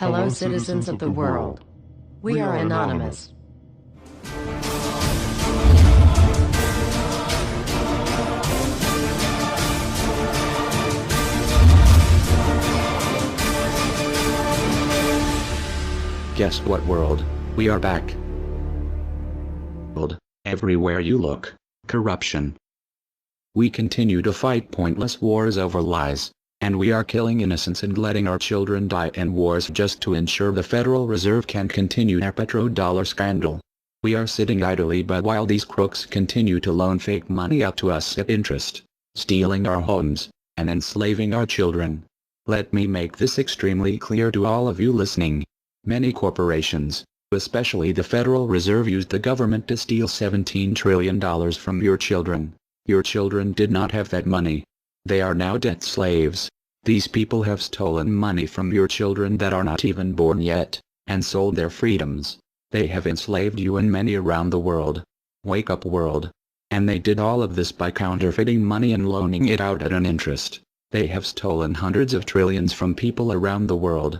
Hello, citizens of the world. We are anonymous. Guess what, world? We are back. Everywhere you look, corruption. We continue to fight pointless wars over lies, and we are killing innocents and letting our children die in wars just to ensure the Federal Reserve can continue their petrodollar scandal. We are sitting idly by while these crooks continue to loan fake money out to us at interest, stealing our homes, and enslaving our children. Let me make this extremely clear to all of you listening. Many corporations, especially the Federal Reserve, used the government to steal $17 trillion from your children. Your children did not have that money. They are now debt slaves. These people have stolen money from your children that are not even born yet, and sold their freedoms. They have enslaved you and many around the world. Wake up, world. And they did all of this by counterfeiting money and loaning it out at an interest. They have stolen hundreds of trillions from people around the world.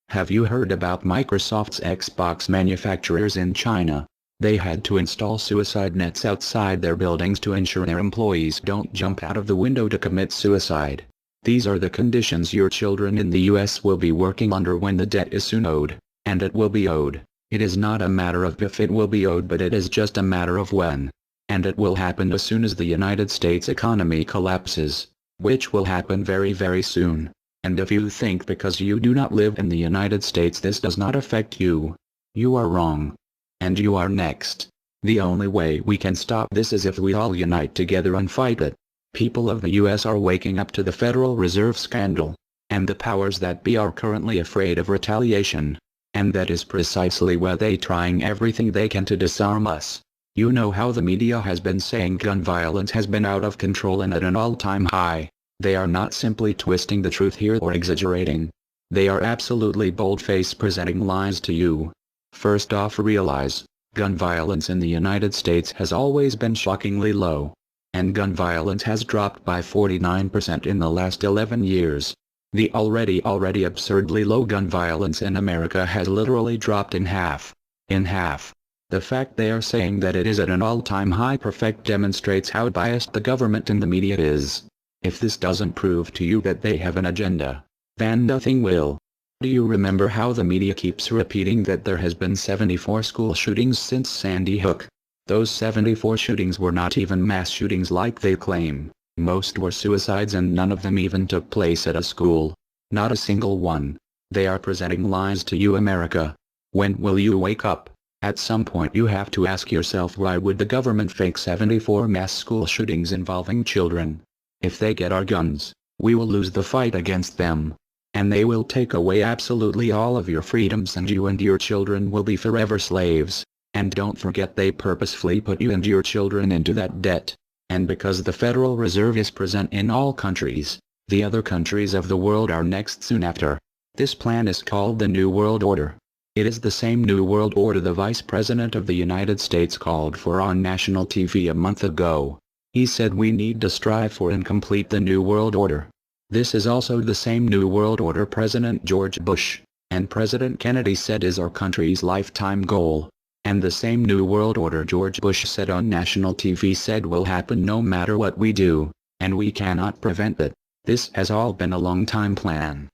Have you heard about Microsoft's Xbox manufacturers in China? They had to install suicide nets outside their buildings to ensure their employees don't jump out of the window to commit suicide. These are the conditions your children in the US will be working under when the debt is soon owed, and it will be owed. It is not a matter of if it will be owed, but it is just a matter of when. And it will happen as soon as the United States economy collapses, which will happen very, very soon. And if you think because you do not live in the United States this does not affect you, you are wrong. And you are next. The only way we can stop this is if we all unite together and fight it. People of the US are waking up to the Federal Reserve scandal, and the powers that be are currently afraid of retaliation. And that is precisely why they trying everything they can to disarm us. You know how the media has been saying gun violence has been out of control and at an all-time high. They are not simply twisting the truth here or exaggerating. They are absolutely bold-faced presenting lies to you. First off, realize, gun violence in the United States has always been shockingly low. And gun violence has dropped by 49% in the last 11 years. The already absurdly low gun violence in America has literally dropped in half. In half. The fact they are saying that it is at an all-time high perfect demonstrates how biased the government and the media is. If this doesn't prove to you that they have an agenda, then nothing will. Do you remember how the media keeps repeating that there has been 74 school shootings since Sandy Hook? Those 74 shootings were not even mass shootings like they claim. Most were suicides and none of them even took place at a school. Not a single one. They are presenting lies to you, America. When will you wake up? At some point you have to ask yourself, why would the government fake 74 mass school shootings involving children? If they get our guns, we will lose the fight against them. And they will take away absolutely all of your freedoms and you and your children will be forever slaves. And don't forget they purposefully put you and your children into that debt. And because the Federal Reserve is present in all countries, the other countries of the world are next soon after. This plan is called the New World Order. It is the same New World Order the Vice President of the United States called for on national TV a month ago. He said we need to strive for and complete the New World Order. This is also the same New World Order President George Bush and President Kennedy said is our country's lifetime goal. And the same New World Order George Bush said on national TV said will happen no matter what we do, and we cannot prevent it. This has all been a long-time plan.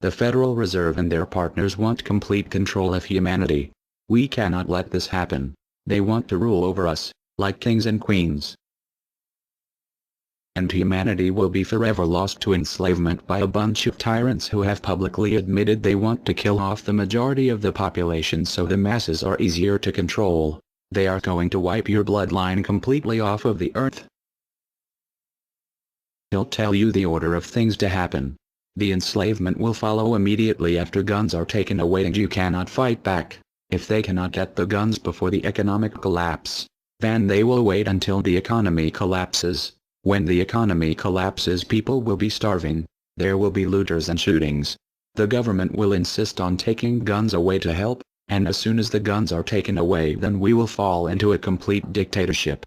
The Federal Reserve and their partners want complete control of humanity. We cannot let this happen. They want to rule over us, like kings and queens. And humanity will be forever lost to enslavement by a bunch of tyrants who have publicly admitted they want to kill off the majority of the population so the masses are easier to control. They are going to wipe your bloodline completely off of the earth. He'll tell you the order of things to happen. The enslavement will follow immediately after guns are taken away and you cannot fight back. If they cannot get the guns before the economic collapse, then they will wait until the economy collapses. When the economy collapses, people will be starving. There will be looters and shootings. The government will insist on taking guns away to help, and as soon as the guns are taken away, then we will fall into a complete dictatorship.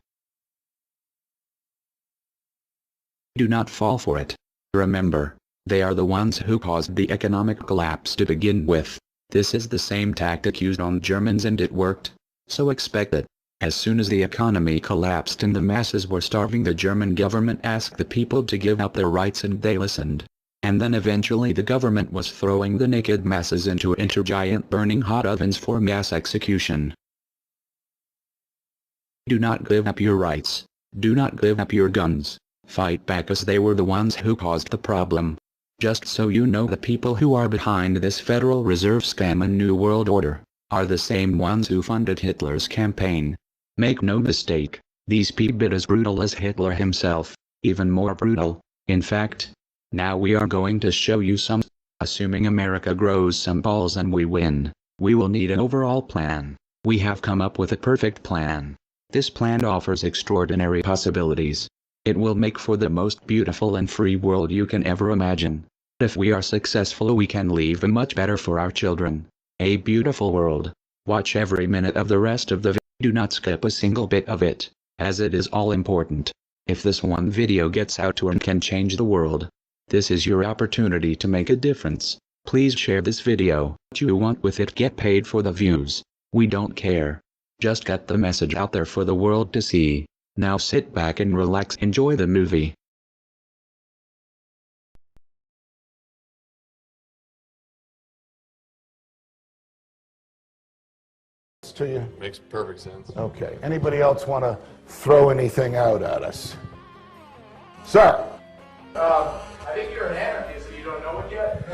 Do not fall for it. Remember, They are the ones who caused the economic collapse to begin with. This is the same tactic used on Germans and it worked. So expect it. As soon as the economy collapsed and the masses were starving, the German government asked the people to give up their rights and they listened. And then eventually the government was throwing the naked masses into giant burning hot ovens for mass execution. Do not give up your rights. Do not give up your guns. Fight back, as they were the ones who caused the problem. Just so you know, the people who are behind this Federal Reserve scam and New World Order are the same ones who funded Hitler's campaign. Make no mistake, these people are as brutal as Hitler himself, even more brutal. In fact, now we are going to show you some. Assuming America grows some balls and we win, we will need an overall plan. We have come up with a perfect plan. This plan offers extraordinary possibilities. It will make for the most beautiful and free world you can ever imagine. If we are successful, we can leave a much better for our children. A beautiful world. Watch every minute of the rest of the video. Do not skip a single bit of it, as it is all important. If this one video gets out to and can change the world, this is your opportunity to make a difference. Please share this video. What you want with it, get paid for the views. We don't care. Just get the message out there for the world to see. Now sit back and relax, enjoy the movie. To you? Makes perfect sense. Okay. Anybody else want to throw anything out at us? Sir? I think you're an anarchist and you don't know it yet.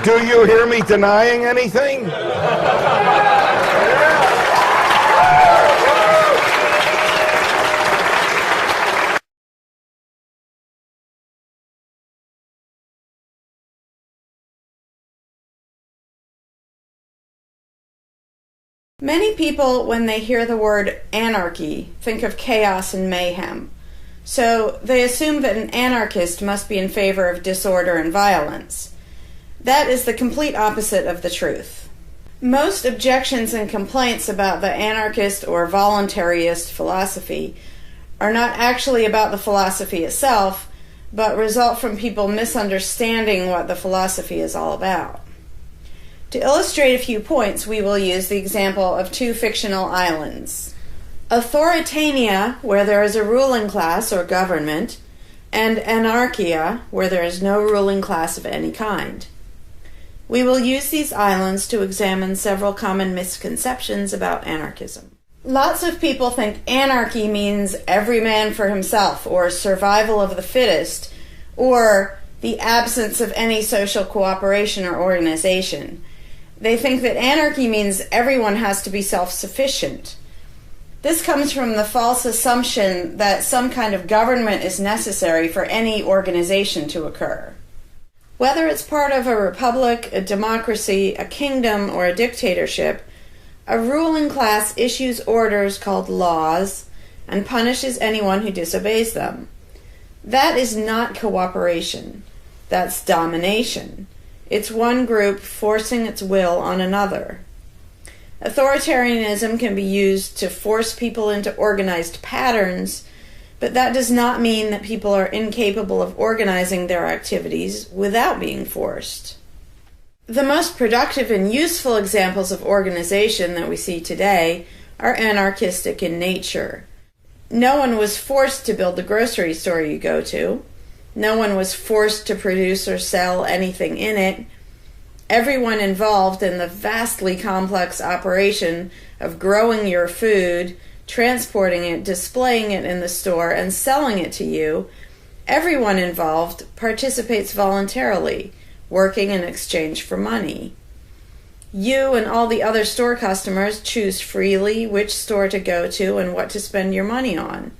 Do you hear me denying anything? Many people, when they hear the word anarchy, think of chaos and mayhem. So they assume that an anarchist must be in favor of disorder and violence. That is the complete opposite of the truth. Most objections and complaints about the anarchist or voluntarist philosophy are not actually about the philosophy itself, but result from people misunderstanding what the philosophy is all about. To illustrate a few points, we will use the example of two fictional islands. Authoritania, where there is a ruling class or government, and anarchia, where there is no ruling class of any kind. We will use these islands to examine several common misconceptions about anarchism. Lots of people think anarchy means every man for himself, or survival of the fittest, or the absence of any social cooperation or organization. They think that anarchy means everyone has to be self-sufficient. This comes from the false assumption that some kind of government is necessary for any organization to occur. Whether it's part of a republic, a democracy, a kingdom, or a dictatorship, a ruling class issues orders called laws and punishes anyone who disobeys them. That is not cooperation. That's domination. It's one group forcing its will on another. Authoritarianism can be used to force people into organized patterns, but that does not mean that people are incapable of organizing their activities without being forced. The most productive and useful examples of organization that we see today are anarchistic in nature. No one was forced to build the grocery store you go to. No one was forced to produce or sell anything in it. Everyone involved in the vastly complex operation of growing your food, transporting it, displaying it in the store, and selling it to you, everyone involved participates voluntarily, working in exchange for money. You and all the other store customers choose freely which store to go to and what to spend your money on.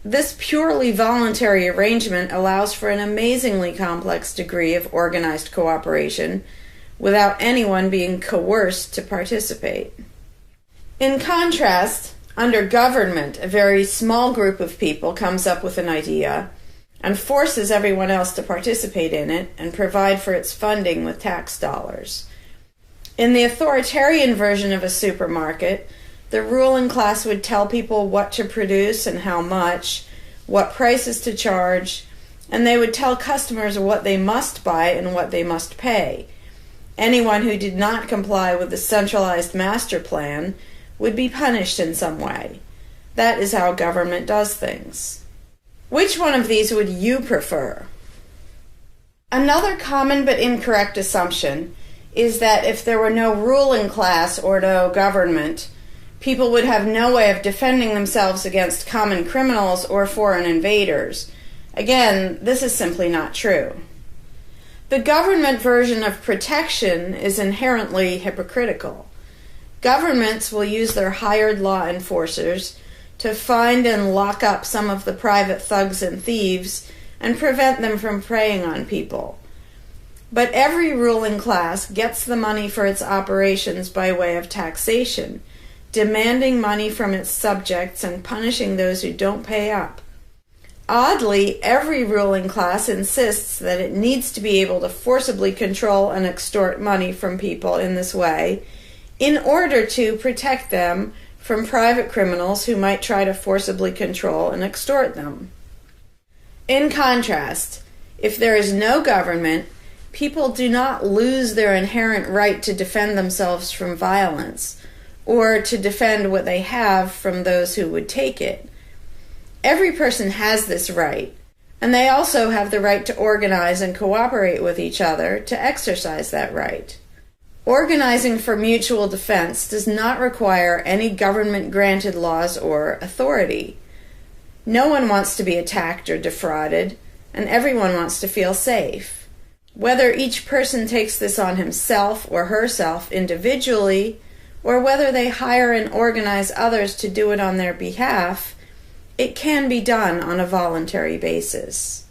This purely voluntary arrangement allows for an amazingly complex degree of organized cooperation without anyone being coerced to participate. In contrast, under government, a very small group of people comes up with an idea and forces everyone else to participate in it and provide for its funding with tax dollars. In the authoritarian version of a supermarket, the ruling class would tell people what to produce and how much, what prices to charge, and they would tell customers what they must buy and what they must pay. Anyone who did not comply with the centralized master plan would be punished in some way. That is how government does things. Which one of these would you prefer? Another common but incorrect assumption is that if there were no ruling class or no government, people would have no way of defending themselves against common criminals or foreign invaders. Again, this is simply not true. The government version of protection is inherently hypocritical. Governments will use their hired law enforcers to find and lock up some of the private thugs and thieves and prevent them from preying on people. But every ruling class gets the money for its operations by way of taxation, demanding money from its subjects and punishing those who don't pay up. Oddly, every ruling class insists that it needs to be able to forcibly control and extort money from people in this way in order to protect them from private criminals who might try to forcibly control and extort them. In contrast, if there is no government, people do not lose their inherent right to defend themselves from violence or to defend what they have from those who would take it. Every person has this right, and they also have the right to organize and cooperate with each other to exercise that right. Organizing for mutual defense does not require any government-granted laws or authority. No one wants to be attacked or defrauded, and everyone wants to feel safe. Whether each person takes this on himself or herself individually, or whether they hire and organize others to do it on their behalf, it can be done on a voluntary basis.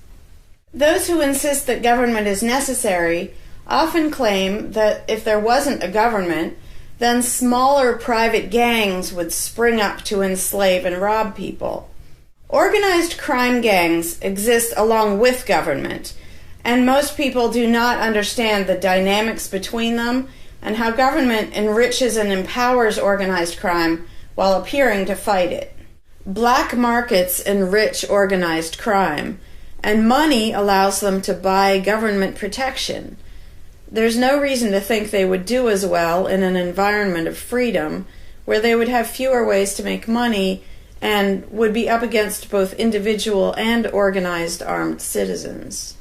Those who insist that government is necessary often claim that if there wasn't a government, then smaller private gangs would spring up to enslave and rob people. Organized crime gangs exist along with government, and most people do not understand the dynamics between them and how government enriches and empowers organized crime while appearing to fight it. Black markets enrich organized crime, and money allows them to buy government protection. There's no reason to think they would do as well in an environment of freedom, where they would have fewer ways to make money and would be up against both individual and organized armed citizens.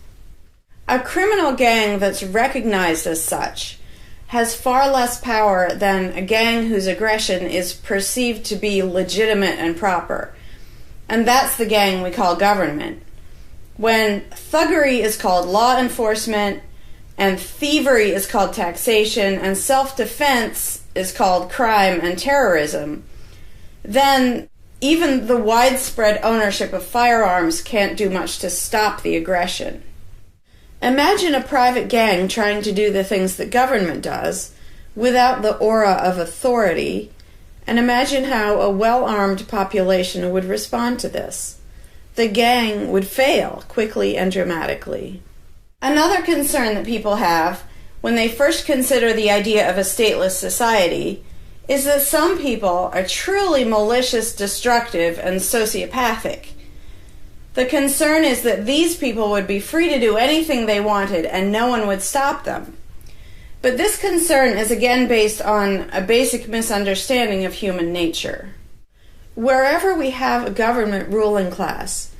A criminal gang that's recognized as such has far less power than a gang whose aggression is perceived to be legitimate and proper. And that's the gang we call government. When thuggery is called law enforcement, and thievery is called taxation, and self-defense is called crime and terrorism, then even the widespread ownership of firearms can't do much to stop the aggression. Imagine a private gang trying to do the things that government does without the aura of authority, and imagine how a well-armed population would respond to this. The gang would fail quickly and dramatically. Another concern that people have when they first consider the idea of a stateless society is that some people are truly malicious, destructive, and sociopathic. The concern is that these people would be free to do anything they wanted and no one would stop them. But this concern is again based on a basic misunderstanding of human nature. Wherever we have a government ruling class,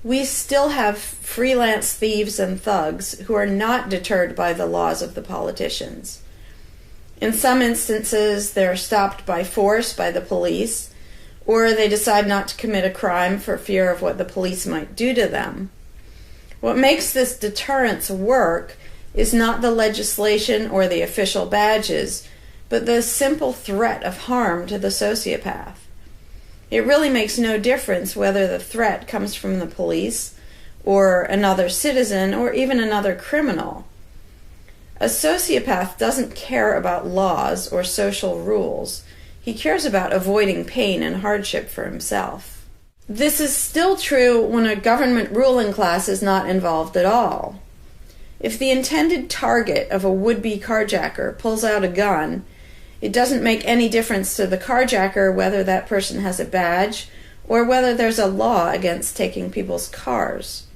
we still have freelance thieves and thugs who are not deterred by the laws of the politicians. In some instances, they're stopped by force by the police, or they decide not to commit a crime for fear of what the police might do to them. What makes this deterrence work is not the legislation or the official badges, but the simple threat of harm to the sociopath. It really makes no difference whether the threat comes from the police, or another citizen, or even another criminal. A sociopath doesn't care about laws or social rules. He cares about avoiding pain and hardship for himself. This is still true when a government ruling class is not involved at all. If the intended target of a would-be carjacker pulls out a gun, it doesn't make any difference to the carjacker whether that person has a badge or whether there's a law against taking people's cars.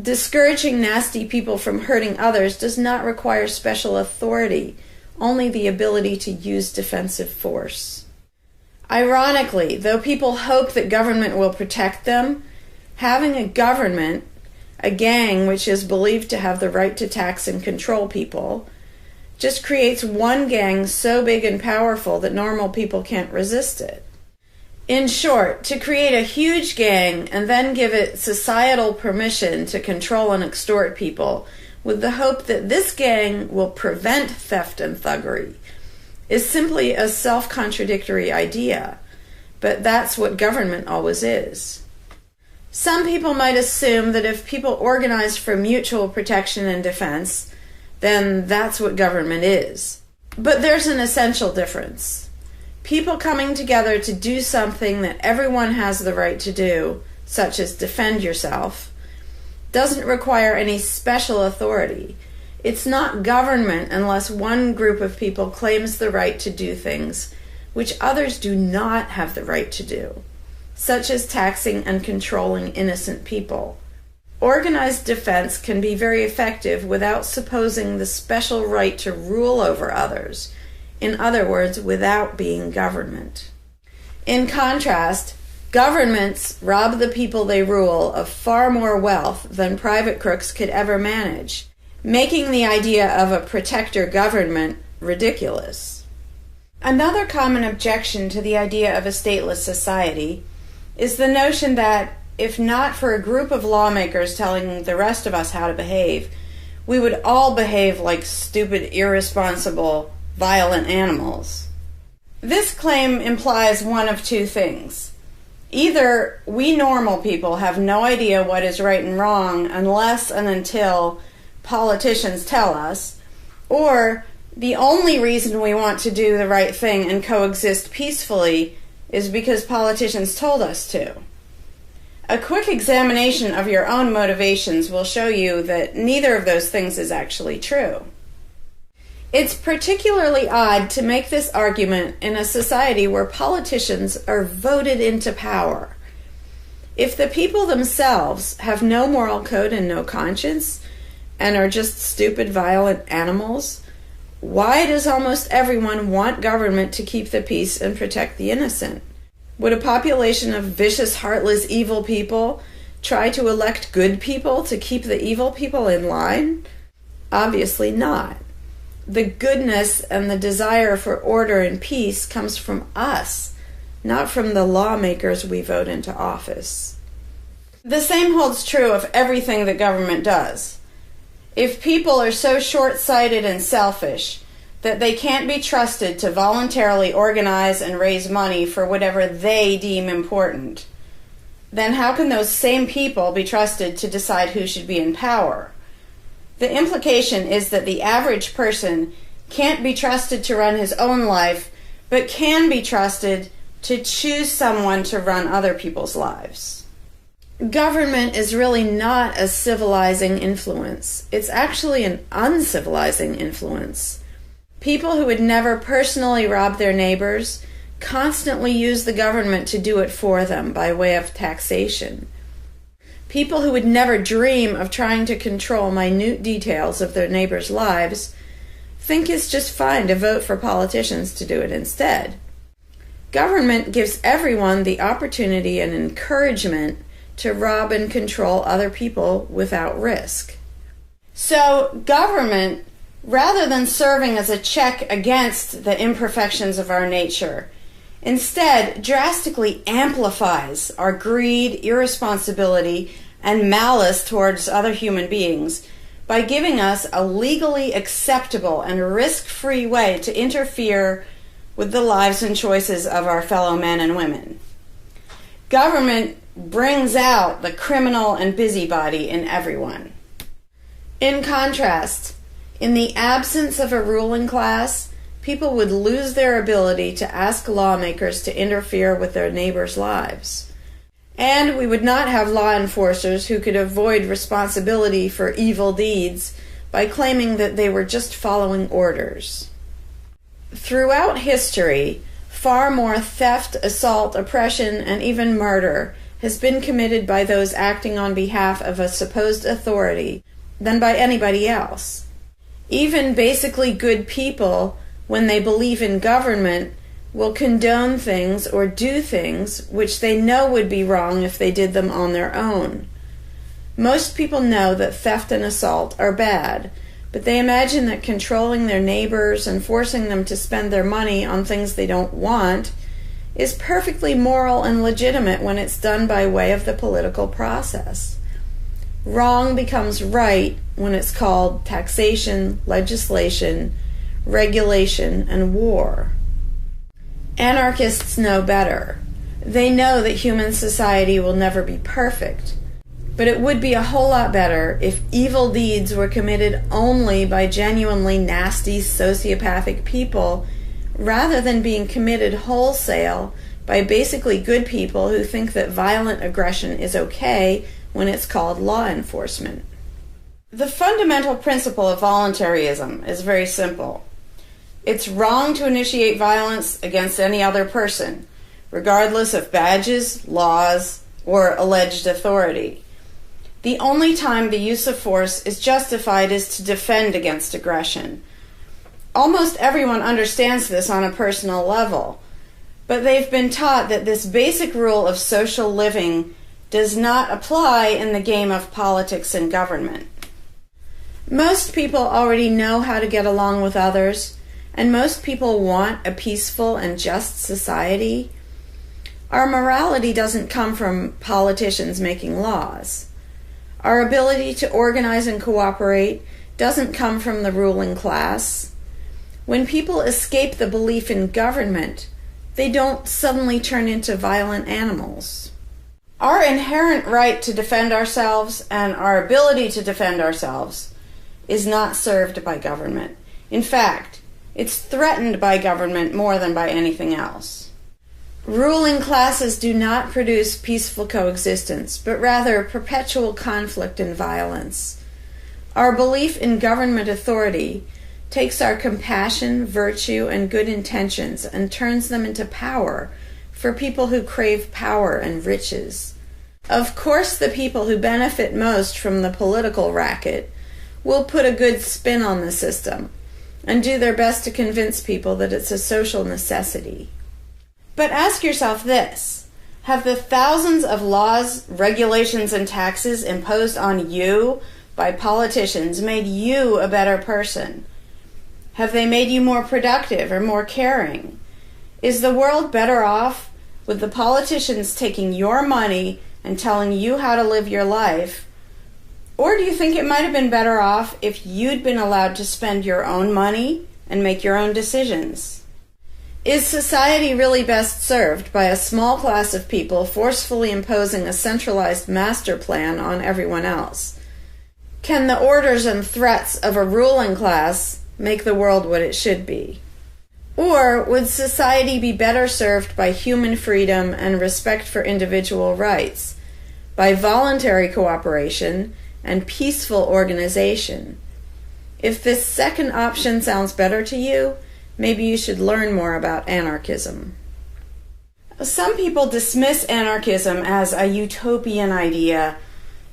Discouraging nasty people from hurting others does not require special authority, only the ability to use defensive force. Ironically, though people hope that government will protect them, having a government, a gang which is believed to have the right to tax and control people, just creates one gang so big and powerful that normal people can't resist it. In short, to create a huge gang and then give it societal permission to control and extort people with the hope that this gang will prevent theft and thuggery is simply a self-contradictory idea, but that's what government always is. Some people might assume that if people organize for mutual protection and defense, then that's what government is. But there's an essential difference. People coming together to do something that everyone has the right to do, such as defend yourself, doesn't require any special authority. It's not government unless one group of people claims the right to do things which others do not have the right to do, such as taxing and controlling innocent people. Organized defense can be very effective without supposing the special right to rule over others. In other words, without being government. In contrast, governments rob the people they rule of far more wealth than private crooks could ever manage, making the idea of a protector government ridiculous. Another common objection to the idea of a stateless society is the notion that, if not for a group of lawmakers telling the rest of us how to behave, we would all behave like stupid, irresponsible, violent animals. This claim implies one of two things. Either we normal people have no idea what is right and wrong unless and until politicians tell us, or the only reason we want to do the right thing and coexist peacefully is because politicians told us to. A quick examination of your own motivations will show you that neither of those things is actually true. It's particularly odd to make this argument in a society where politicians are voted into power. If the people themselves have no moral code and no conscience, and are just stupid, violent animals, why does almost everyone want government to keep the peace and protect the innocent? Would a population of vicious, heartless, evil people try to elect good people to keep the evil people in line? Obviously not. The goodness and the desire for order and peace comes from us, not from the lawmakers we vote into office. The same holds true of everything that government does. If people are so short-sighted and selfish that they can't be trusted to voluntarily organize and raise money for whatever they deem important, then how can those same people be trusted to decide who should be in power? The implication is that the average person can't be trusted to run his own life, but can be trusted to choose someone to run other people's lives. Government is really not a civilizing influence. It's actually an uncivilizing influence. People who would never personally rob their neighbors constantly use the government to do it for them by way of taxation. People who would never dream of trying to control minute details of their neighbors' lives think it's just fine to vote for politicians to do it instead. Government gives everyone the opportunity and encouragement to rob and control other people without risk. So government, rather than serving as a check against the imperfections of our nature, instead drastically amplifies our greed, irresponsibility, and malice towards other human beings by giving us a legally acceptable and risk-free way to interfere with the lives and choices of our fellow men and women. Government brings out the criminal and busybody in everyone. In contrast, in the absence of a ruling class, people would lose their ability to ask lawmakers to interfere with their neighbors' lives. And we would not have law enforcers who could avoid responsibility for evil deeds by claiming that they were just following orders. Throughout history, far more theft, assault, oppression, and even murder has been committed by those acting on behalf of a supposed authority than by anybody else. Even basically good people, when they believe in government, will condone things or do things which they know would be wrong if they did them on their own. Most people know that theft and assault are bad, but they imagine that controlling their neighbors and forcing them to spend their money on things they don't want is perfectly moral and legitimate when it's done by way of the political process. Wrong becomes right when it's called taxation, legislation, regulation, and war. Anarchists know better. They know that human society will never be perfect, but it would be a whole lot better if evil deeds were committed only by genuinely nasty, sociopathic people, rather than being committed wholesale by basically good people who think that violent aggression is okay when it's called law enforcement. The fundamental principle of voluntarism is very simple. It's wrong to initiate violence against any other person, regardless of badges, laws, or alleged authority. The only time the use of force is justified is to defend against aggression. Almost everyone understands this on a personal level, but they've been taught that this basic rule of social living does not apply in the game of politics and government. Most people already know how to get along with others, and most people want a peaceful and just society. Our morality doesn't come from politicians making laws. Our ability to organize and cooperate doesn't come from the ruling class. When people escape the belief in government, they don't suddenly turn into violent animals. Our inherent right to defend ourselves and our ability to defend ourselves is not served by government. In fact, it's threatened by government more than by anything else. Ruling classes do not produce peaceful coexistence, but rather perpetual conflict and violence. Our belief in government authority takes our compassion, virtue, and good intentions and turns them into power for people who crave power and riches. Of course, the people who benefit most from the political racket will put a good spin on the system and do their best to convince people that it's a social necessity. But ask yourself this: have the thousands of laws, regulations, and taxes imposed on you by politicians made you a better person? Have they made you more productive or more caring? Is the world better off with the politicians taking your money and telling you how to live your life? Or do you think it might have been better off if you'd been allowed to spend your own money and make your own decisions? Is society really best served by a small class of people forcefully imposing a centralized master plan on everyone else? Can the orders and threats of a ruling class make the world what it should be? Or would society be better served by human freedom and respect for individual rights, by voluntary cooperation and peaceful organization? If this second option sounds better to you, maybe you should learn more about anarchism. Some people dismiss anarchism as a utopian idea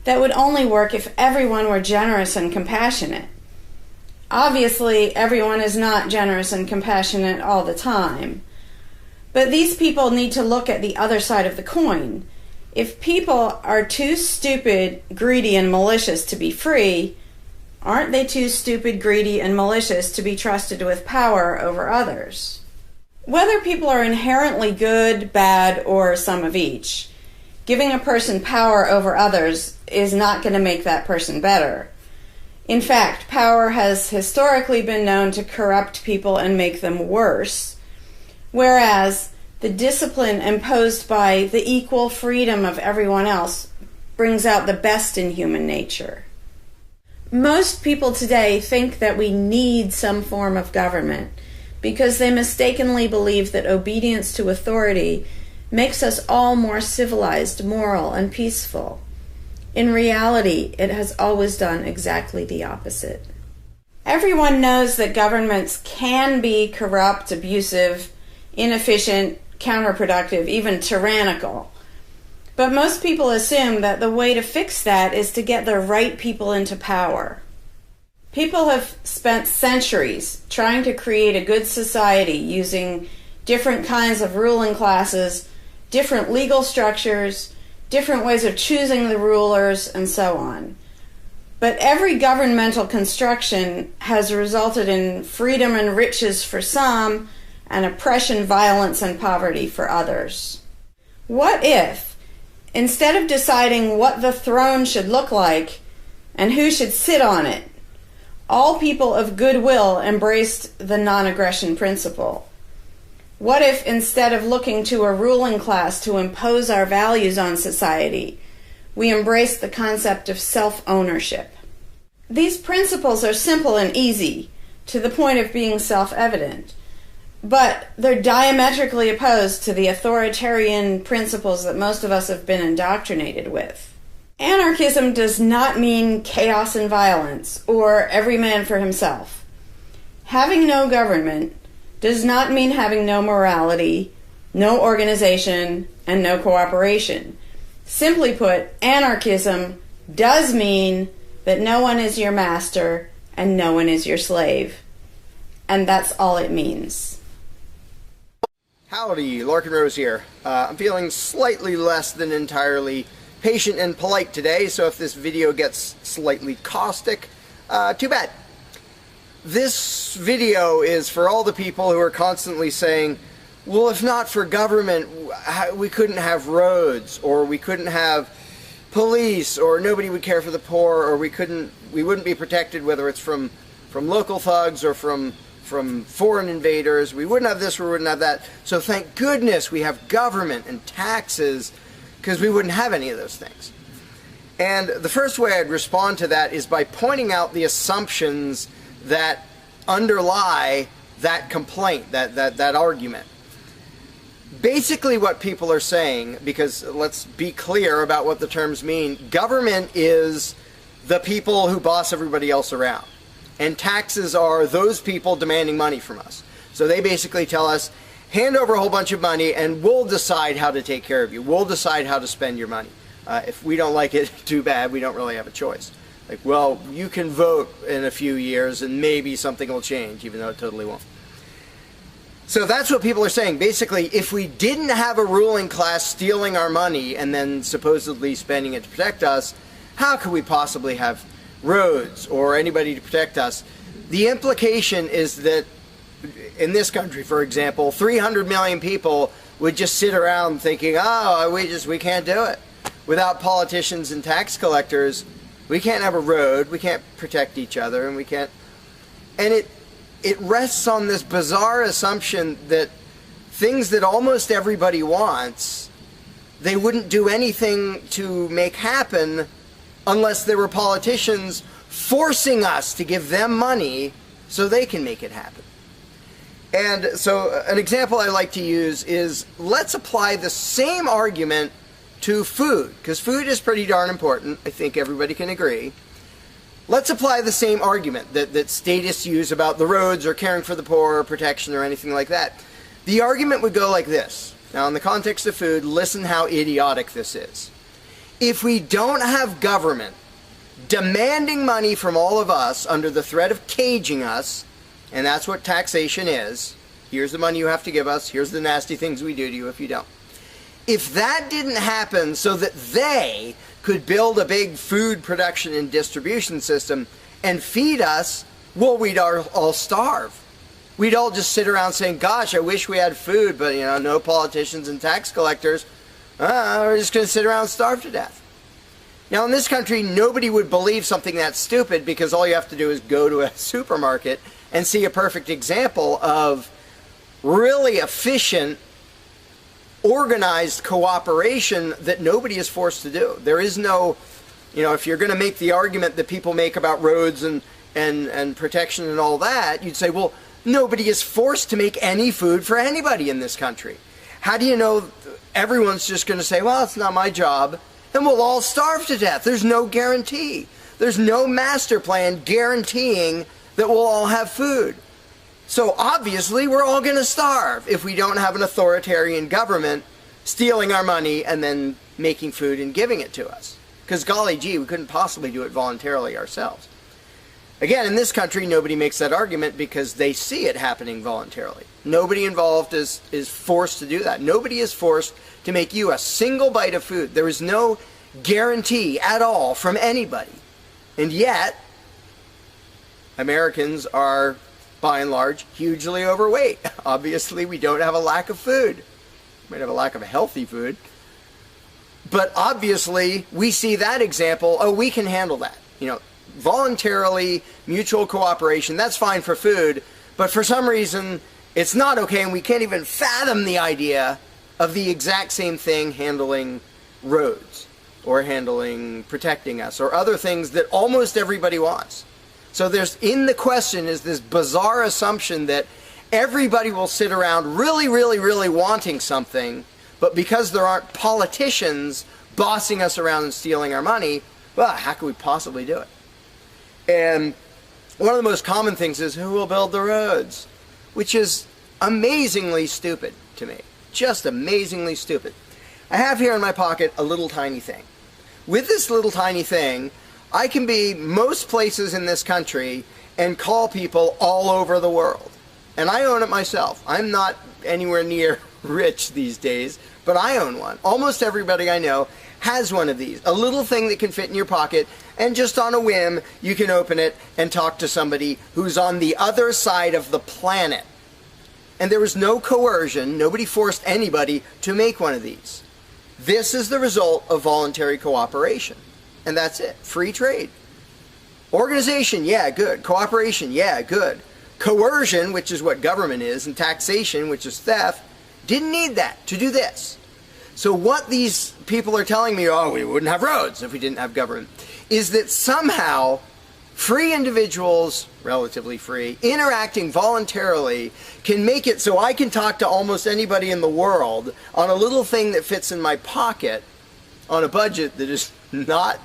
that would only work if everyone were generous and compassionate. Obviously, everyone is not generous and compassionate all the time, but these people need to look at the other side of the coin. If people are too stupid, greedy, and malicious to be free, aren't they too stupid, greedy, and malicious to be trusted with power over others? Whether people are inherently good, bad, or some of each, giving a person power over others is not going to make that person better. In fact, power has historically been known to corrupt people and make them worse, whereas the discipline imposed by the equal freedom of everyone else brings out the best in human nature. Most people today think that we need some form of government because they mistakenly believe that obedience to authority makes us all more civilized, moral, and peaceful. In reality, it has always done exactly the opposite. Everyone knows that governments can be corrupt, abusive, inefficient, counterproductive, even tyrannical. But most people assume that the way to fix that is to get the right people into power. People have spent centuries trying to create a good society using different kinds of ruling classes, different legal structures, different ways of choosing the rulers, and so on. But every governmental construction has resulted in freedom and riches for some, and oppression, violence, and poverty for others. What if, instead of deciding what the throne should look like and who should sit on it, all people of goodwill embraced the non-aggression principle? What if, instead of looking to a ruling class to impose our values on society, we embraced the concept of self-ownership? These principles are simple and easy, to the point of being self-evident, but they're diametrically opposed to the authoritarian principles that most of us have been indoctrinated with. Anarchism does not mean chaos and violence, or every man for himself. Having no government does not mean having no morality, no organization, and no cooperation. Simply put, anarchism does mean that no one is your master and no one is your slave. And that's all it means. Howdy, Larkin Rose here. I'm feeling slightly less than entirely patient and polite today, so if this video gets slightly caustic, too bad. This video is for all the people who are constantly saying, well, if not for government, we couldn't have roads, or we couldn't have police, or nobody would care for the poor, or we wouldn't be protected, whether it's from local thugs or from foreign invaders. We wouldn't have this, we wouldn't have that. So thank goodness we have government and taxes, because we wouldn't have any of those things. And the first way I'd respond to that is by pointing out the assumptions that underlie that complaint, that argument. Basically what people are saying, because let's be clear about what the terms mean, government is the people who boss everybody else around. And taxes are those people demanding money from us. So they basically tell us, hand over a whole bunch of money and we'll decide how to take care of you. We'll decide how to spend your money. If we don't like it, too bad, we don't really have a choice. Like, well, you can vote in a few years and maybe something will change, even though it totally won't. So that's what people are saying. Basically, if we didn't have a ruling class stealing our money and then supposedly spending it to protect us, how could we possibly have roads or anybody to protect us? The implication is that in this country, for example, 300 million people would just sit around thinking, oh, we can't do it. Without politicians and tax collectors, we can't have a road, we can't protect each other, and we can't... And it rests on this bizarre assumption that things that almost everybody wants, they wouldn't do anything to make happen unless there were politicians forcing us to give them money so they can make it happen. And so an example I like to use is, let's apply the same argument to food, because food is pretty darn important. I think everybody can agree. Let's apply the same argument that statists use about the roads or caring for the poor or protection or anything like that. The argument would go like this. Now, in the context of food, listen how idiotic this is. If we don't have government demanding money from all of us under the threat of caging us, and that's what taxation is, here's the money you have to give us, here's the nasty things we do to you if you don't. If that didn't happen so that they could build a big food production and distribution system and feed us, well, we'd all starve. We'd all just sit around saying, gosh, I wish we had food, but, no politicians and tax collectors. We're just going to sit around and starve to death. Now, in this country, nobody would believe something that stupid, because all you have to do is go to a supermarket and see a perfect example of really efficient, organized cooperation that nobody is forced to do. There is no, if you're going to make the argument that people make about roads and protection and all that, you'd say, well, nobody is forced to make any food for anybody in this country. How do you know everyone's just going to say, well, it's not my job, and we'll all starve to death? There's no guarantee. There's no master plan guaranteeing that we'll all have food. So obviously we're all going to starve if we don't have an authoritarian government stealing our money and then making food and giving it to us. Because golly gee, we couldn't possibly do it voluntarily ourselves. Again, in this country, nobody makes that argument because they see it happening voluntarily. Nobody involved is forced to do that. Nobody is forced to make you a single bite of food. There is no guarantee at all from anybody. And yet, Americans are, by and large, hugely overweight. Obviously, we don't have a lack of food. We might have a lack of healthy food. But obviously, we see that example. Oh, we can handle that. You know, voluntarily, mutual cooperation, that's fine for food. But for some reason, it's not okay, and we can't even fathom the idea of the exact same thing handling roads or handling protecting us or other things that almost everybody wants. So there's, in the question is this bizarre assumption that everybody will sit around really, really, really wanting something, but because there aren't politicians bossing us around and stealing our money, well, how could we possibly do it? And one of the most common things is, who will build the roads? Which is amazingly stupid to me. Just amazingly stupid. I have here in my pocket a little tiny thing. With this little tiny thing, I can be most places in this country and call people all over the world. And I own it myself. I'm not anywhere near rich these days, but I own one. Almost everybody I know has one of these. A little thing that can fit in your pocket, and just on a whim, you can open it and talk to somebody who's on the other side of the planet. And there was no coercion. Nobody forced anybody to make one of these. This is the result of voluntary cooperation. And that's it. Free trade. Organization, yeah, good. Cooperation, yeah, good. Coercion, which is what government is, and taxation, which is theft, didn't need that to do this. So what these people are telling me, oh, we wouldn't have roads if we didn't have government, is that somehow free individuals, relatively free, interacting voluntarily can make it so I can talk to almost anybody in the world on a little thing that fits in my pocket on a budget that is not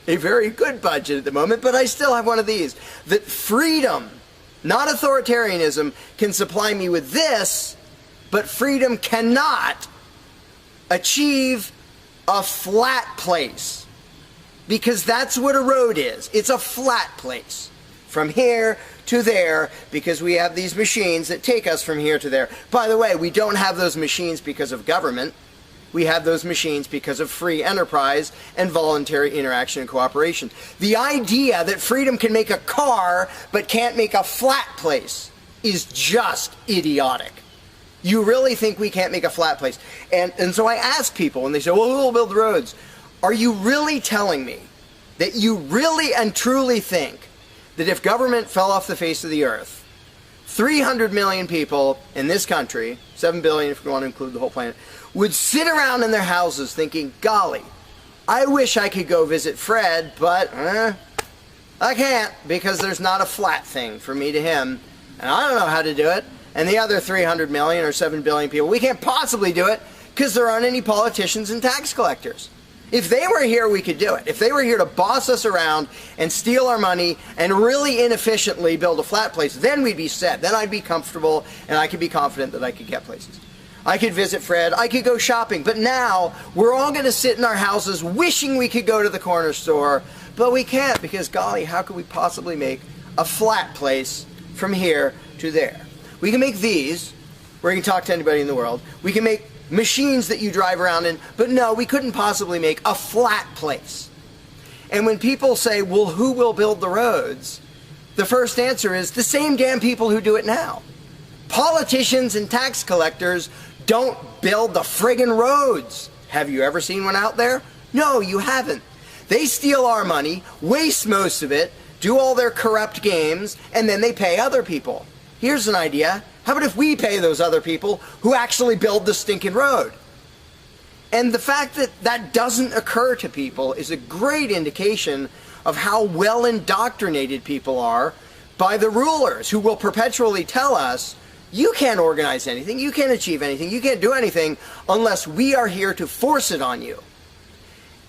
a very good budget at the moment, but I still have one of these. That freedom, not authoritarianism, can supply me with this, but freedom cannot achieve a flat place. Because that's what a road is. It's a flat place. From here to there, because we have these machines that take us from here to there. By the way, we don't have those machines because of government. We have those machines because of free enterprise and voluntary interaction and cooperation. The idea that freedom can make a car but can't make a flat place is just idiotic. You really think we can't make a flat place? And so I ask people, and they say, well, who will build roads? Are you really telling me that you really and truly think that if government fell off the face of the earth, 300 million people in this country, 7 billion if you want to include the whole planet, would sit around in their houses thinking, golly, I wish I could go visit Fred, but I can't because there's not a flat thing from me to him, and I don't know how to do it. And the other 300 million or 7 billion people, we can't possibly do it because there aren't any politicians and tax collectors. If they were here, we could do it. If they were here to boss us around and steal our money and really inefficiently build a flat place, then we'd be set. Then I'd be comfortable and I could be confident that I could get places. I could visit Fred, I could go shopping, but now we're all going to sit in our houses wishing we could go to the corner store, but we can't because, golly, how could we possibly make a flat place from here to there? We can make these, where you can talk to anybody in the world. We can make machines that you drive around in, but no, we couldn't possibly make a flat place. And when people say, well, who will build the roads? The first answer is the same damn people who do it now. Politicians and tax collectors don't build the friggin' roads. Have you ever seen one out there? No, you haven't. They steal our money, waste most of it, do all their corrupt games, and then they pay other people. Here's an idea. How about if we pay those other people who actually build the stinking road? And the fact that that doesn't occur to people is a great indication of how well indoctrinated people are by the rulers who will perpetually tell us, you can't organize anything, you can't achieve anything, you can't do anything unless we are here to force it on you.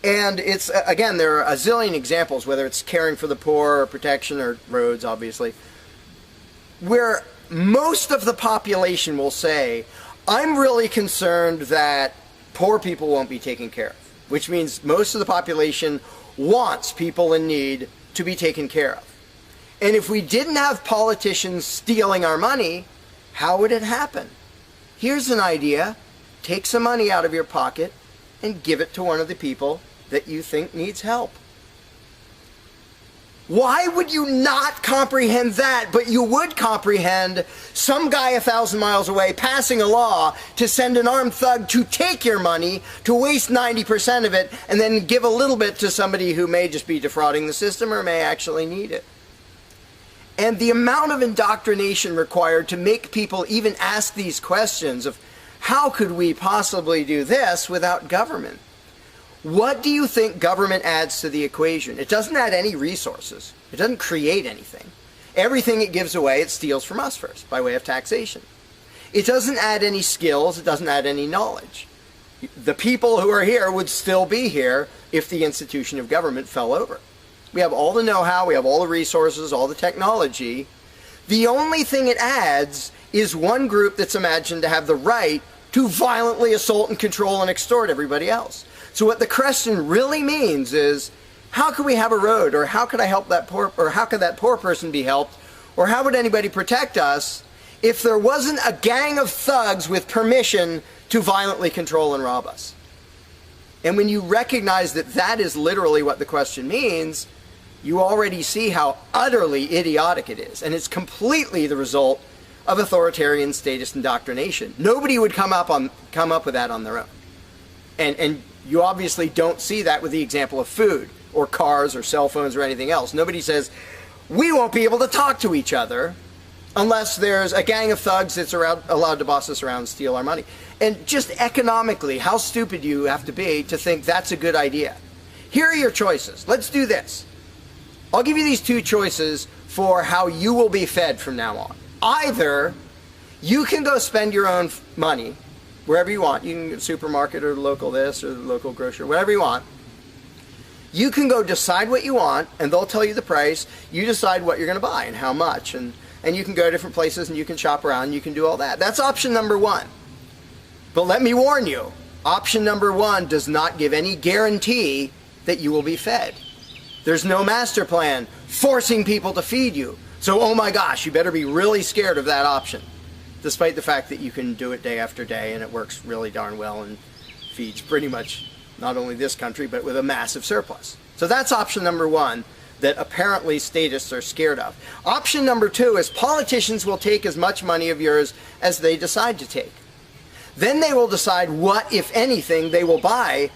And it's, again, there are a zillion examples, whether it's caring for the poor or protection or roads, obviously. where most of the population will say, I'm really concerned that poor people won't be taken care of, which means most of the population wants people in need to be taken care of. And if we didn't have politicians stealing our money, how would it happen? Here's an idea. Take some money out of your pocket and give it to one of the people that you think needs help. Why would you not comprehend that, but you would comprehend some guy 1,000 miles away passing a law to send an armed thug to take your money, to waste 90% of it, and then give a little bit to somebody who may just be defrauding the system or may actually need it? And the amount of indoctrination required to make people even ask these questions of how could we possibly do this without government? What do you think government adds to the equation? It doesn't add any resources. It doesn't create anything. Everything it gives away, it steals from us first, by way of taxation. It doesn't add any skills. It doesn't add any knowledge. The people who are here would still be here if the institution of government fell over. We have all the know-how, we have all the resources, all the technology. The only thing it adds is one group that's imagined to have the right to violently assault and control and extort everybody else. So what the question really means is, how could we have a road, or how could I help that poor, or how could that poor person be helped, or how would anybody protect us if there wasn't a gang of thugs with permission to violently control and rob us? And when you recognize that that is literally what the question means, you already see how utterly idiotic it is. And it's completely the result of authoritarian statist indoctrination. Nobody would come up with that on their own. And you obviously don't see that with the example of food or cars or cell phones or anything else. Nobody says, we won't be able to talk to each other unless there's a gang of thugs that's allowed to boss us around and steal our money. And just economically, how stupid you have to be to think that's a good idea. Here are your choices. Let's do this. I'll give you these two choices for how you will be fed from now on. Either you can go spend your own money wherever you want. You can go to the supermarket or the local this or the local grocery, whatever you want. You can go decide what you want, and they'll tell you the price. You decide what you're going to buy and how much. And you can go to different places and you can shop around and you can do all that. That's option number one. But let me warn you, option number one does not give any guarantee that you will be fed. There's no master plan forcing people to feed you. So, oh my gosh, you better be really scared of that option, despite the fact that you can do it day after day and it works really darn well and feeds pretty much not only this country, but with a massive surplus. So that's option number one that apparently statists are scared of. Option number two is politicians will take as much money of yours as they decide to take. Then they will decide what, if anything, they will buy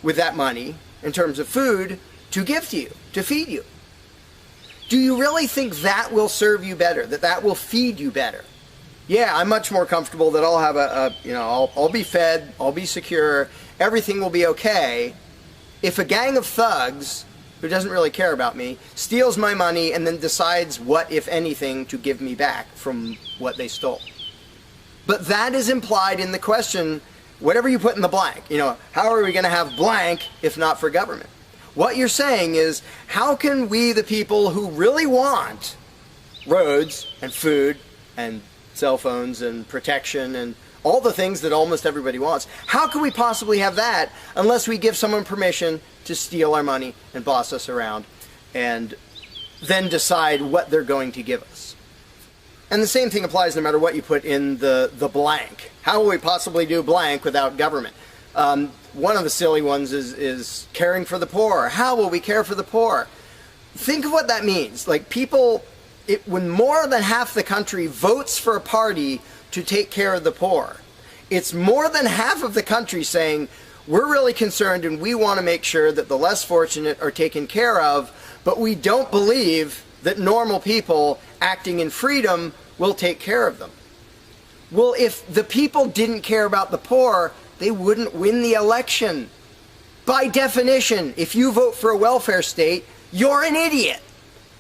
with that money in terms of food to give to you, to feed you. Do you really think that will serve you better, that will feed you better? Yeah, I'm much more comfortable that I'll have I'll be fed, I'll be secure, everything will be okay if a gang of thugs who doesn't really care about me steals my money and then decides what, if anything, to give me back from what they stole. But that is implied in the question, whatever you put in the blank. How are we going to have blank if not for government? What you're saying is, how can we, the people who really want roads and food and cell phones and protection and all the things that almost everybody wants, how can we possibly have that unless we give someone permission to steal our money and boss us around and then decide what they're going to give us? And the same thing applies no matter what you put in the blank. How will we possibly do blank without government? One of the silly ones is caring for the poor. How will we care for the poor? Think of what that means. Like when more than half the country votes for a party to take care of the poor, it's more than half of the country saying, we're really concerned and we want to make sure that the less fortunate are taken care of, but we don't believe that normal people acting in freedom will take care of them. Well, if the people didn't care about the poor, they wouldn't win the election. By definition, if you vote for a welfare state, you're an idiot.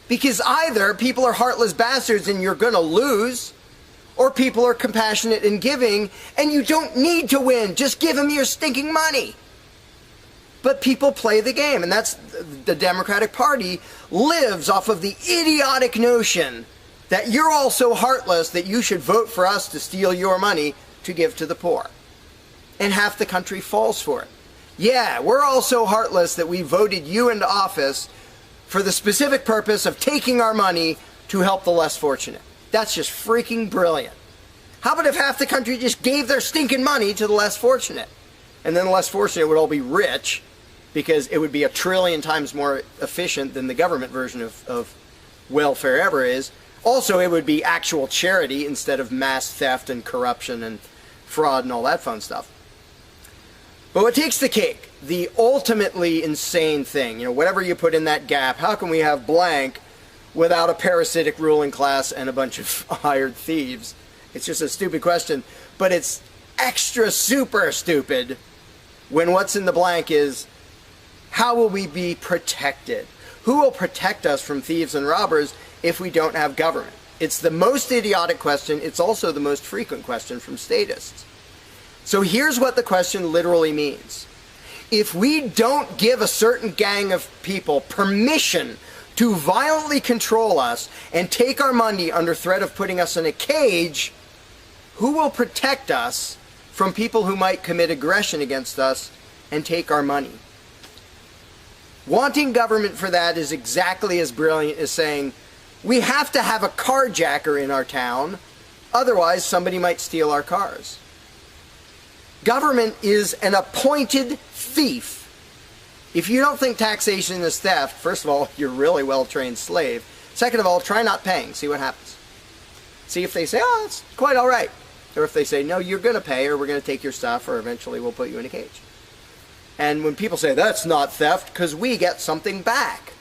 Because either people are heartless bastards and you're going to lose, or people are compassionate and giving and you don't need to win. Just give them your stinking money. But people play the game, and that's the Democratic Party lives off of the idiotic notion that you're all so heartless that you should vote for us to steal your money to give to the poor. And half the country falls for it. Yeah, we're all so heartless that we voted you into office for the specific purpose of taking our money to help the less fortunate. That's just freaking brilliant. How about if half the country just gave their stinking money to the less fortunate? And then the less fortunate would all be rich, because it would be 1 trillion times more efficient than the government version of welfare ever is. Also, it would be actual charity instead of mass theft and corruption and fraud and all that fun stuff. But what takes the cake, the ultimately insane thing, whatever you put in that gap, how can we have blank without a parasitic ruling class and a bunch of hired thieves? It's just a stupid question, but it's extra super stupid when what's in the blank is, how will we be protected? Who will protect us from thieves and robbers if we don't have government? It's the most idiotic question. It's also the most frequent question from statists. So here's what the question literally means. If we don't give a certain gang of people permission to violently control us and take our money under threat of putting us in a cage, who will protect us from people who might commit aggression against us and take our money? Wanting government for that is exactly as brilliant as saying, we have to have a carjacker in our town, otherwise somebody might steal our cars. Government is an appointed thief. If you don't think taxation is theft, first of all, you're a really well-trained slave. Second of all, try not paying. See what happens. See if they say, oh, it's quite all right. Or if they say, no, you're going to pay, or we're going to take your stuff, or eventually we'll put you in a cage. And when people say, that's not theft, because we get something back.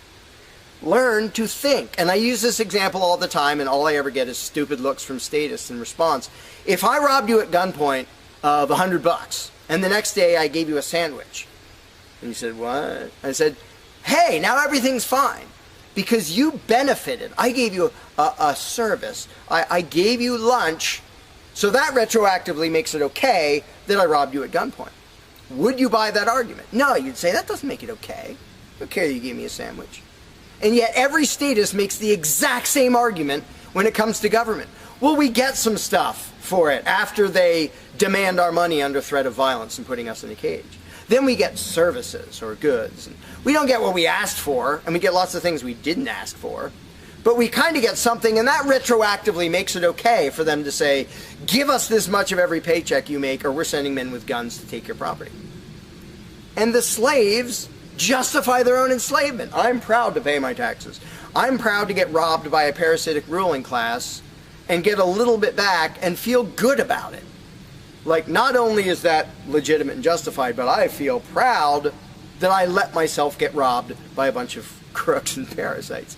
Learn to think. And I use this example all the time, and all I ever get is stupid looks from statists in response. If I robbed you at gunpoint of $100, and the next day I gave you a sandwich, and you said, what? I said, hey, now everything's fine, because you benefited. I gave you a service. I gave you lunch, so that retroactively makes it okay that I robbed you at gunpoint. Would you buy that argument? No, you'd say, that doesn't make it okay. Okay, you gave me a sandwich. And yet every statist makes the exact same argument when it comes to government. Well, we get some stuff for it after they demand our money under threat of violence and putting us in a cage. Then we get services or goods. And we don't get what we asked for, and we get lots of things we didn't ask for. But we kind of get something, and that retroactively makes it okay for them to say, give us this much of every paycheck you make, or we're sending men with guns to take your property. And the slaves justify their own enslavement. I'm proud to pay my taxes. I'm proud to get robbed by a parasitic ruling class and get a little bit back and feel good about it. Like, not only is that legitimate and justified, but I feel proud that I let myself get robbed by a bunch of crooks and parasites.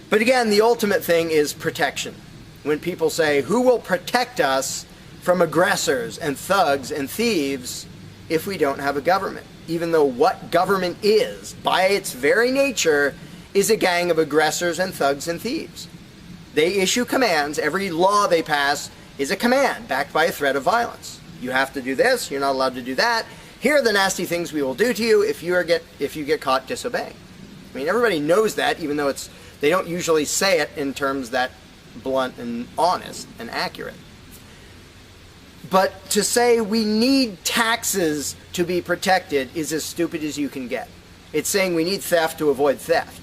But again, the ultimate thing is protection. When people say, who will protect us from aggressors and thugs and thieves if we don't have a government? Even though what government is, by its very nature, is a gang of aggressors and thugs and thieves. They issue commands. Every law they pass is a command backed by a threat of violence. You have to do this. You're not allowed to do that. Here are the nasty things we will do to you if you get caught disobeying. I mean, everybody knows that, even though they don't usually say it in terms that blunt and honest and accurate. But to say we need taxes to be protected is as stupid as you can get. It's saying we need theft to avoid theft.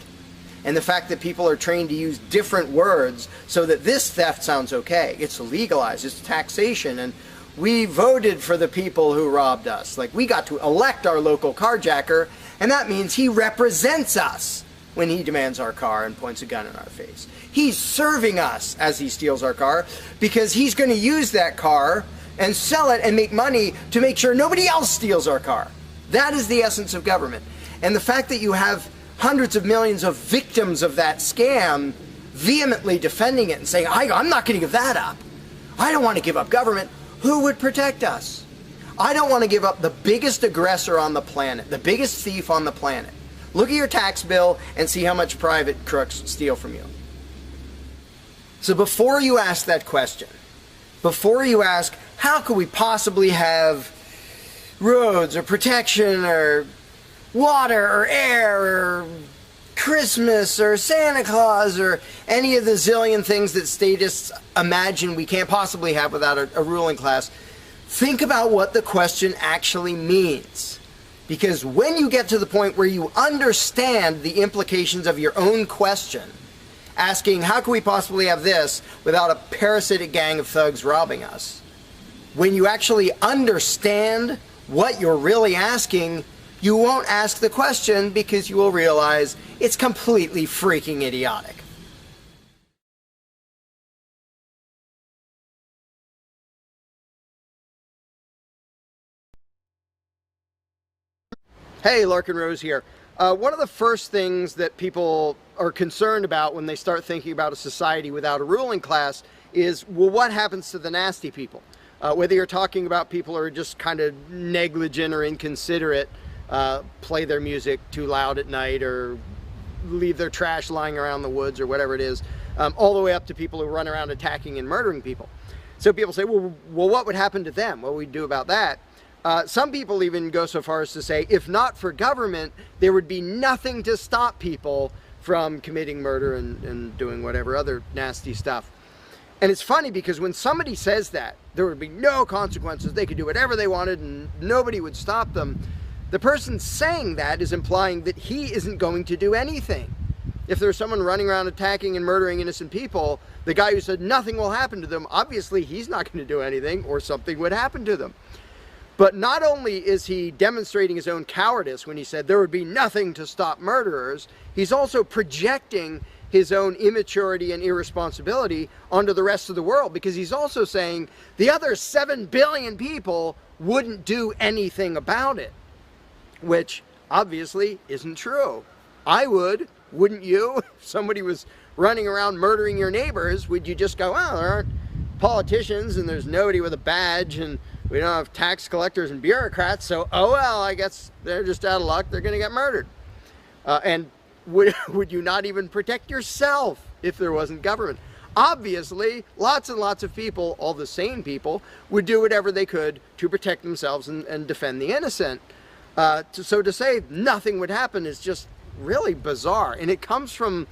And the fact that people are trained to use different words so that this theft sounds okay. It's legalized, it's taxation, and we voted for the people who robbed us. Like, we got to elect our local carjacker, and that means he represents us when he demands our car and points a gun in our face. He's serving us as he steals our car, because he's going to use that car and sell it and make money to make sure nobody else steals our car. That is the essence of government. And the fact that you have hundreds of millions of victims of that scam vehemently defending it and saying, I'm not going to give that up. I don't want to give up government. Who would protect us? I don't want to give up the biggest aggressor on the planet, the biggest thief on the planet. Look at your tax bill and see how much private crooks steal from you. So before you ask that question, before you ask, how could we possibly have roads or protection or water or air or Christmas or Santa Claus or any of the zillion things that statists imagine we can't possibly have without a ruling class, think about what the question actually means. Because when you get to the point where you understand the implications of your own question, asking how can we possibly have this without a parasitic gang of thugs robbing us, when you actually understand what you're really asking, you won't ask the question because you will realize it's completely freaking idiotic. Hey, Larkin Rose here. One of the first things that people are concerned about when they start thinking about a society without a ruling class is, well, what happens to the nasty people? Whether you're talking about people who are just kind of negligent or inconsiderate, play their music too loud at night or leave their trash lying around the woods or whatever it is, all the way up to people who run around attacking and murdering people. So people say, well, what would happen to them? What would we do about that? Some people even go so far as to say, if not for government, there would be nothing to stop people from committing murder and doing whatever other nasty stuff. And it's funny because when somebody says that, there would be no consequences, they could do whatever they wanted and nobody would stop them, the person saying that is implying that he isn't going to do anything. If there's someone running around attacking and murdering innocent people, the guy who said nothing will happen to them, obviously he's not going to do anything or something would happen to them. But not only is he demonstrating his own cowardice when he said there would be nothing to stop murderers, he's also projecting his own immaturity and irresponsibility onto the rest of the world, because he's also saying the other 7 billion people wouldn't do anything about it, which obviously isn't true. I would, wouldn't you? If somebody was running around murdering your neighbors, would you just go, well, there aren't politicians and there's nobody with a badge and we don't have tax collectors and bureaucrats, so oh well, I guess they're just out of luck, they're going to get murdered. And would you not even protect yourself if there wasn't government? Obviously, lots and lots of people, all the sane people, would do whatever they could to protect themselves and defend the innocent. So to say nothing would happen is just really bizarre. And it comes from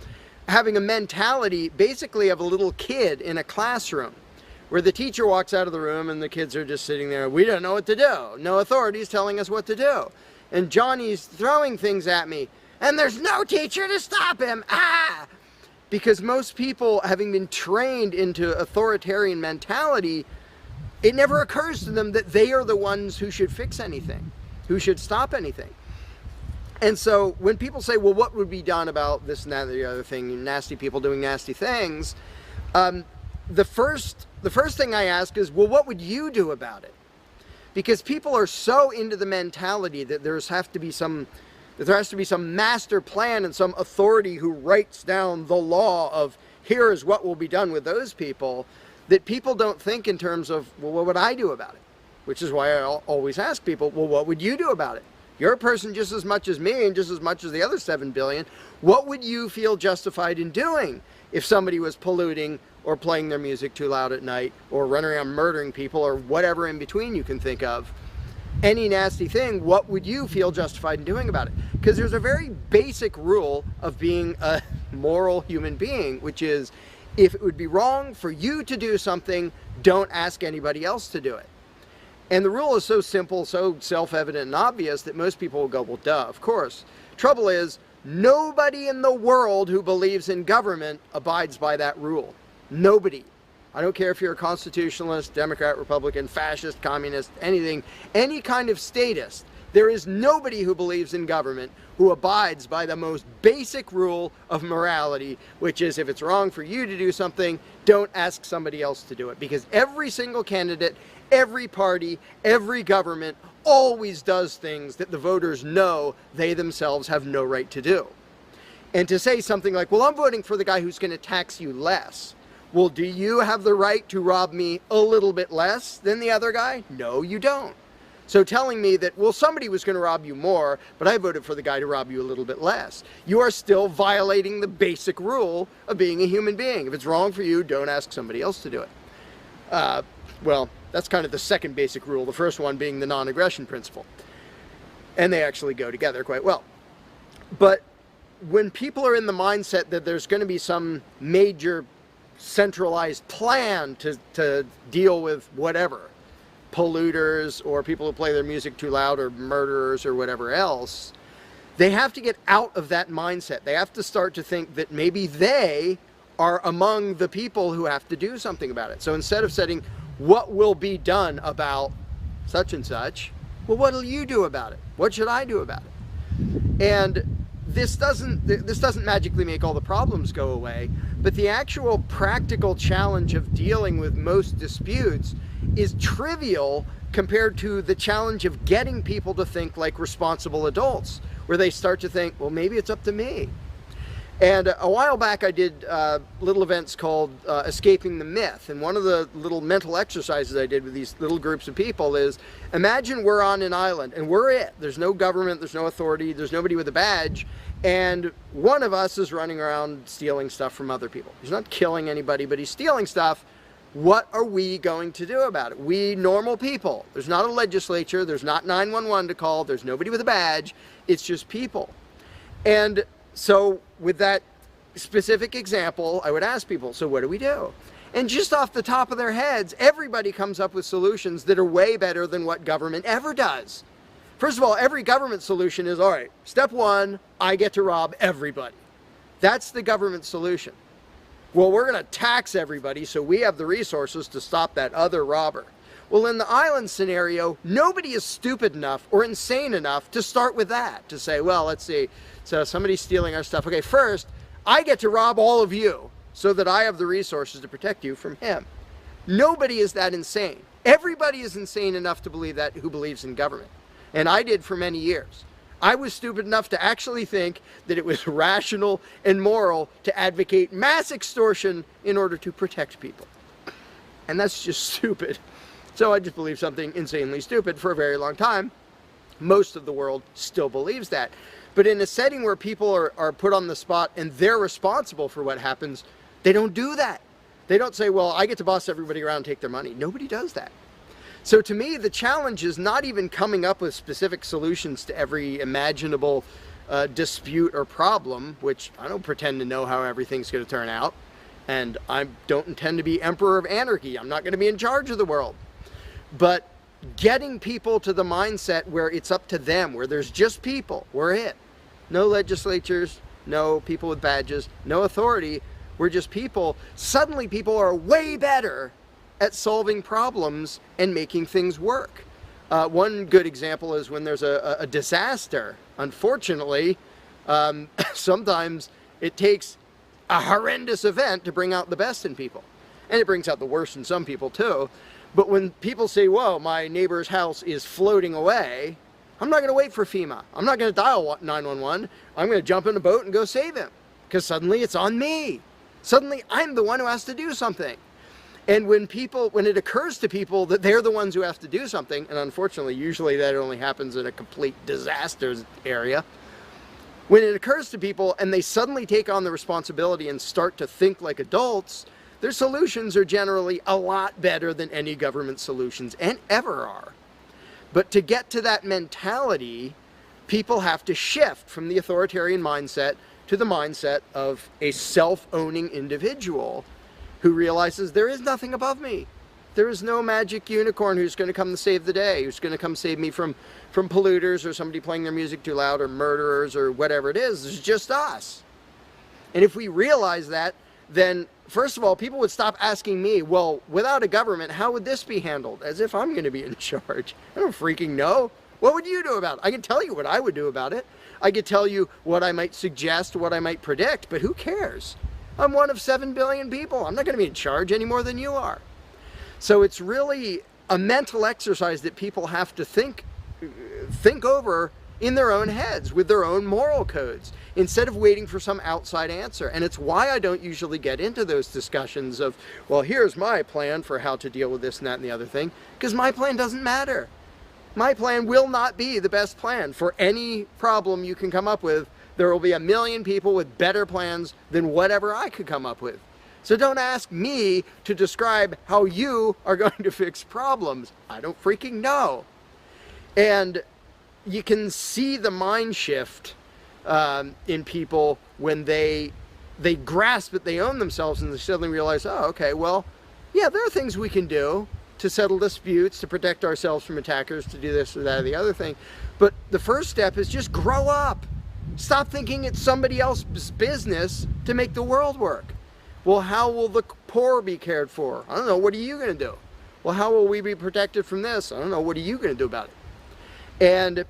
having a mentality basically of a little kid in a classroom, where the teacher walks out of the room and the kids are just sitting there. We don't know what to do. No authority's telling us what to do. And Johnny's throwing things at me. And there's no teacher to stop him. Ah! Because most people, having been trained into authoritarian mentality, it never occurs to them that they are the ones who should fix anything, who should stop anything. And so when people say, well, what would be done about this and that and the other thing, nasty people doing nasty things, the first thing I ask is, well, what would you do about it? Because people are so into the mentality that there has to be some master plan and some authority who writes down the law of here is what will be done with those people, that people don't think in terms of, well, what would I do about it? Which is why I always ask people, well, what would you do about it? You're a person just as much as me and just as much as the other 7 billion. What would you feel justified in doing if somebody was polluting or playing their music too loud at night or running around murdering people or whatever in between you can think of? Any nasty thing, what would you feel justified in doing about it? Because there's a very basic rule of being a moral human being, which is if it would be wrong for you to do something, don't ask anybody else to do it. And the rule is so simple, so self-evident and obvious that most people will go, well, duh, of course. Trouble is, nobody in the world who believes in government abides by that rule. Nobody. I don't care if you're a constitutionalist, Democrat, Republican, fascist, communist, anything, any kind of statist. There is nobody who believes in government who abides by the most basic rule of morality, which is if it's wrong for you to do something, don't ask somebody else to do it. Because every single candidate, every party, every government always does things that the voters know they themselves have no right to do. And to say something like, well, I'm voting for the guy who's going to tax you less. Well, do you have the right to rob me a little bit less than the other guy? No, you don't. So telling me that, well, somebody was going to rob you more, but I voted for the guy to rob you a little bit less, you are still violating the basic rule of being a human being. If it's wrong for you, don't ask somebody else to do it. Well, that's kind of the second basic rule, the first one being the non-aggression principle. And they actually go together quite well. But when people are in the mindset that there's going to be some major centralized plan to deal with whatever, polluters or people who play their music too loud or murderers or whatever else, they have to get out of that mindset. They have to start to think that maybe they are among the people who have to do something about it. So instead of saying, what will be done about such and such, well, what will you do about it? What should I do about it? And this doesn't magically make all the problems go away, but the actual practical challenge of dealing with most disputes is trivial compared to the challenge of getting people to think like responsible adults, where they start to think, well, maybe it's up to me. And a while back I did little events called Escaping the Myth. And one of the little mental exercises I did with these little groups of people is, imagine we're on an island and we're it. There's no government, there's no authority, there's nobody with a badge. And one of us is running around stealing stuff from other people. He's not killing anybody, but he's stealing stuff. What are we going to do about it? We normal people. There's not a legislature, there's not 911 to call, there's nobody with a badge. It's just people. And so with that specific example, I would ask people, so what do we do? And just off the top of their heads, everybody comes up with solutions that are way better than what government ever does. First of all, every government solution is, all right, step one, I get to rob everybody. That's the government solution. Well, we're going to tax everybody so we have the resources to stop that other robber. Well, in the island scenario, nobody is stupid enough or insane enough to start with that, to say, well, let's see, so somebody's stealing our stuff. Okay, first, I get to rob all of you so that I have the resources to protect you from him. Nobody is that insane. Everybody is insane enough to believe that who believes in government. And I did for many years. I was stupid enough to actually think that it was rational and moral to advocate mass extortion in order to protect people. And that's just stupid. So I just believed something insanely stupid for a very long time. Most of the world still believes that. But in a setting where people are put on the spot and they're responsible for what happens, they don't do that. They don't say, well, I get to boss everybody around and take their money. Nobody does that. So to me, the challenge is not even coming up with specific solutions to every imaginable dispute or problem, which I don't pretend to know how everything's going to turn out. And I don't intend to be emperor of anarchy. I'm not going to be in charge of the world. But getting people to the mindset where it's up to them, where there's just people, we're it. No legislatures, no people with badges, no authority, we're just people. Suddenly people are way better at solving problems and making things work. One good example is when there's a disaster. Unfortunately, sometimes it takes a horrendous event to bring out the best in people. And it brings out the worst in some people too. But when people say, whoa, my neighbor's house is floating away, I'm not going to wait for FEMA. I'm not going to dial 911. I'm going to jump in a boat and go save him. Because suddenly it's on me. Suddenly I'm the one who has to do something. And when it occurs to people that they're the ones who have to do something, and unfortunately usually that only happens in a complete disaster area, when it occurs to people and they suddenly take on the responsibility and start to think like adults, their solutions are generally a lot better than any government solutions and ever are. But to get to that mentality, people have to shift from the authoritarian mindset to the mindset of a self-owning individual who realizes there is nothing above me. There is no magic unicorn who's going to come to save the day, who's going to come save me from polluters or somebody playing their music too loud or murderers or whatever it is. It's just us. And if we realize that, then first of all, people would stop asking me, well, without a government, how would this be handled? As if I'm going to be in charge. I don't freaking know. What would you do about it? I can tell you what I would do about it. I could tell you what I might suggest, what I might predict, but who cares? I'm one of 7 billion people. I'm not going to be in charge any more than you are. So it's really a mental exercise that people have to think over in their own heads with their own moral codes instead of waiting for some outside answer. And it's why I don't usually get into those discussions of, well, here's my plan for how to deal with this and that and the other thing, because my plan doesn't matter. My plan will not be the best plan for any problem you can come up with. There will be a million people with better plans than whatever I could come up with. So don't ask me to describe how you are going to fix problems. I don't freaking know. And you can see the mind shift in people when they grasp that they own themselves and they suddenly realize, oh, okay, well, yeah, there are things we can do to settle disputes, to protect ourselves from attackers, to do this or that or the other thing. But the first step is just grow up. Stop thinking it's somebody else's business to make the world work. Well, how will the poor be cared for? I don't know. What are you going to do? Well, how will we be protected from this? I don't know. What are you going to do about it? And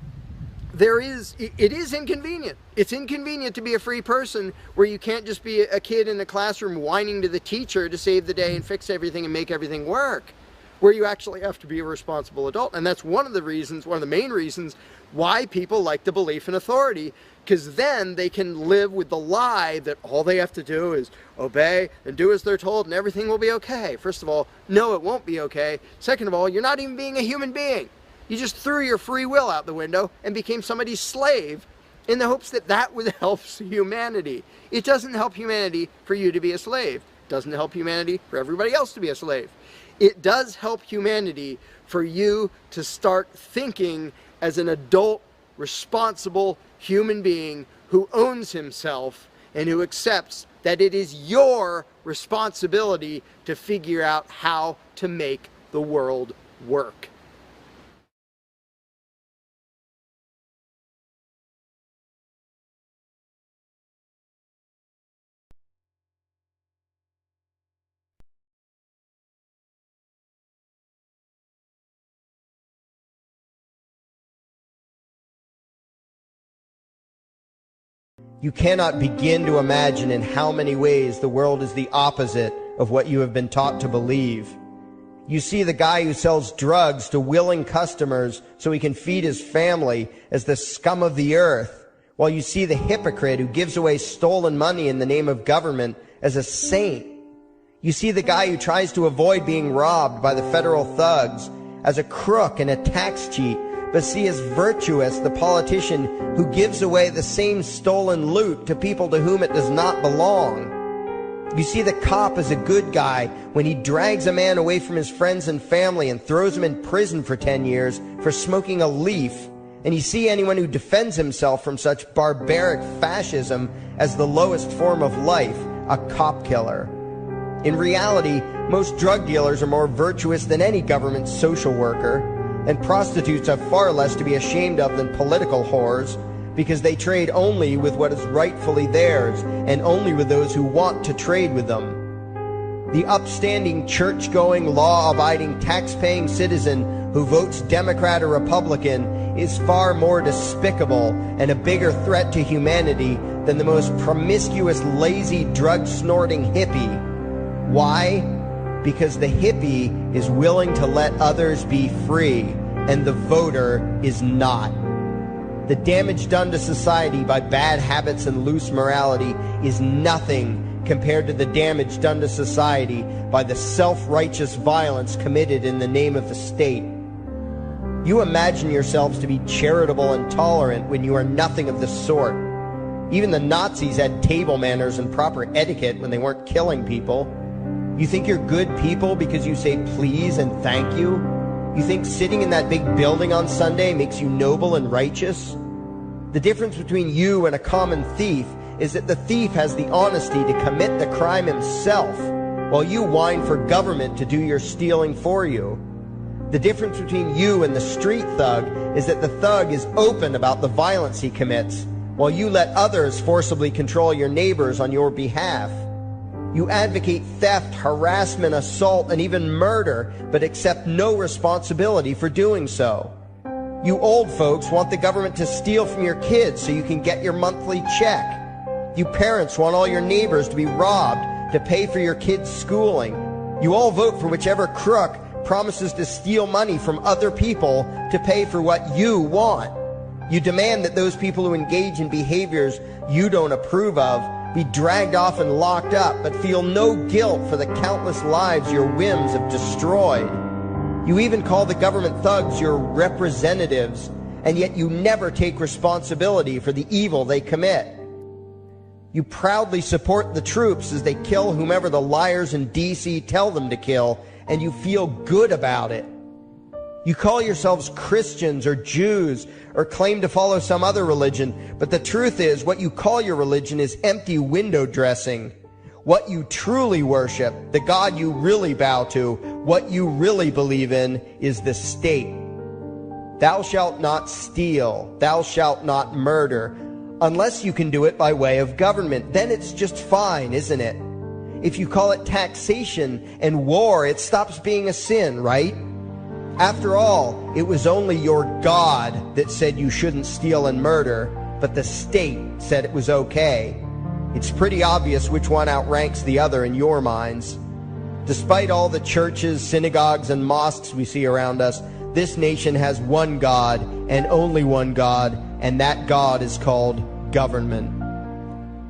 it is inconvenient. It's inconvenient to be a free person where you can't just be a kid in a classroom whining to the teacher to save the day and fix everything and make everything work, where you actually have to be a responsible adult. And that's one of the main reasons why people like the belief in authority, because then they can live with the lie that all they have to do is obey and do as they're told and everything will be okay. First of all, no, it won't be okay. Second of all, you're not even being a human being. You just threw your free will out the window and became somebody's slave in the hopes that that would help humanity. It doesn't help humanity for you to be a slave. It doesn't help humanity for everybody else to be a slave. It does help humanity for you to start thinking as an adult, responsible human being who owns himself and who accepts that it is your responsibility to figure out how to make the world work. You cannot begin to imagine in how many ways the world is the opposite of what you have been taught to believe. You see the guy who sells drugs to willing customers so he can feed his family as the scum of the earth, while you see the hypocrite who gives away stolen money in the name of government as a saint. You see the guy who tries to avoid being robbed by the federal thugs as a crook and a tax cheat, but see as virtuous the politician who gives away the same stolen loot to people to whom it does not belong. You see the cop as a good guy when he drags a man away from his friends and family and throws him in prison for 10 years for smoking a leaf. And you see anyone who defends himself from such barbaric fascism as the lowest form of life, a cop killer. In reality, most drug dealers are more virtuous than any government social worker, and prostitutes have far less to be ashamed of than political whores, because they trade only with what is rightfully theirs, and only with those who want to trade with them. The upstanding, church-going, law-abiding, tax-paying citizen who votes Democrat or Republican is far more despicable and a bigger threat to humanity than the most promiscuous, lazy, drug-snorting hippie. Why? Because the hippie is willing to let others be free, and the voter is not. The damage done to society by bad habits and loose morality is nothing compared to the damage done to society by the self-righteous violence committed in the name of the state. You imagine yourselves to be charitable and tolerant when you are nothing of the sort. Even the Nazis had table manners and proper etiquette when they weren't killing people. You think you're good people because you say please and thank you? You think sitting in that big building on Sunday makes you noble and righteous? The difference between you and a common thief is that the thief has the honesty to commit the crime himself, while you whine for government to do your stealing for you. The difference between you and the street thug is that the thug is open about the violence he commits, while you let others forcibly control your neighbors on your behalf. You advocate theft, harassment, assault, and even murder, but accept no responsibility for doing so. You old folks want the government to steal from your kids so you can get your monthly check. You parents want all your neighbors to be robbed to pay for your kids' schooling. You all vote for whichever crook promises to steal money from other people to pay for what you want. You demand that those people who engage in behaviors you don't approve of be dragged off and locked up, but feel no guilt for the countless lives your whims have destroyed. You even call the government thugs your representatives, and yet you never take responsibility for the evil they commit. You proudly support the troops as they kill whomever the liars in D.C. tell them to kill, and you feel good about it. You call yourselves Christians or Jews or claim to follow some other religion, but the truth is what you call your religion is empty window dressing. What you truly worship, the God you really bow to, what you really believe in is the state. Thou shalt not steal, thou shalt not murder, unless you can do it by way of government. Then it's just fine, isn't it? If you call it taxation and war, it stops being a sin, right? After all, it was only your God that said you shouldn't steal and murder, but the state said it was okay. It's pretty obvious which one outranks the other in your minds. Despite all the churches, synagogues, and mosques we see around us, this nation has one God and only one God, and that God is called government.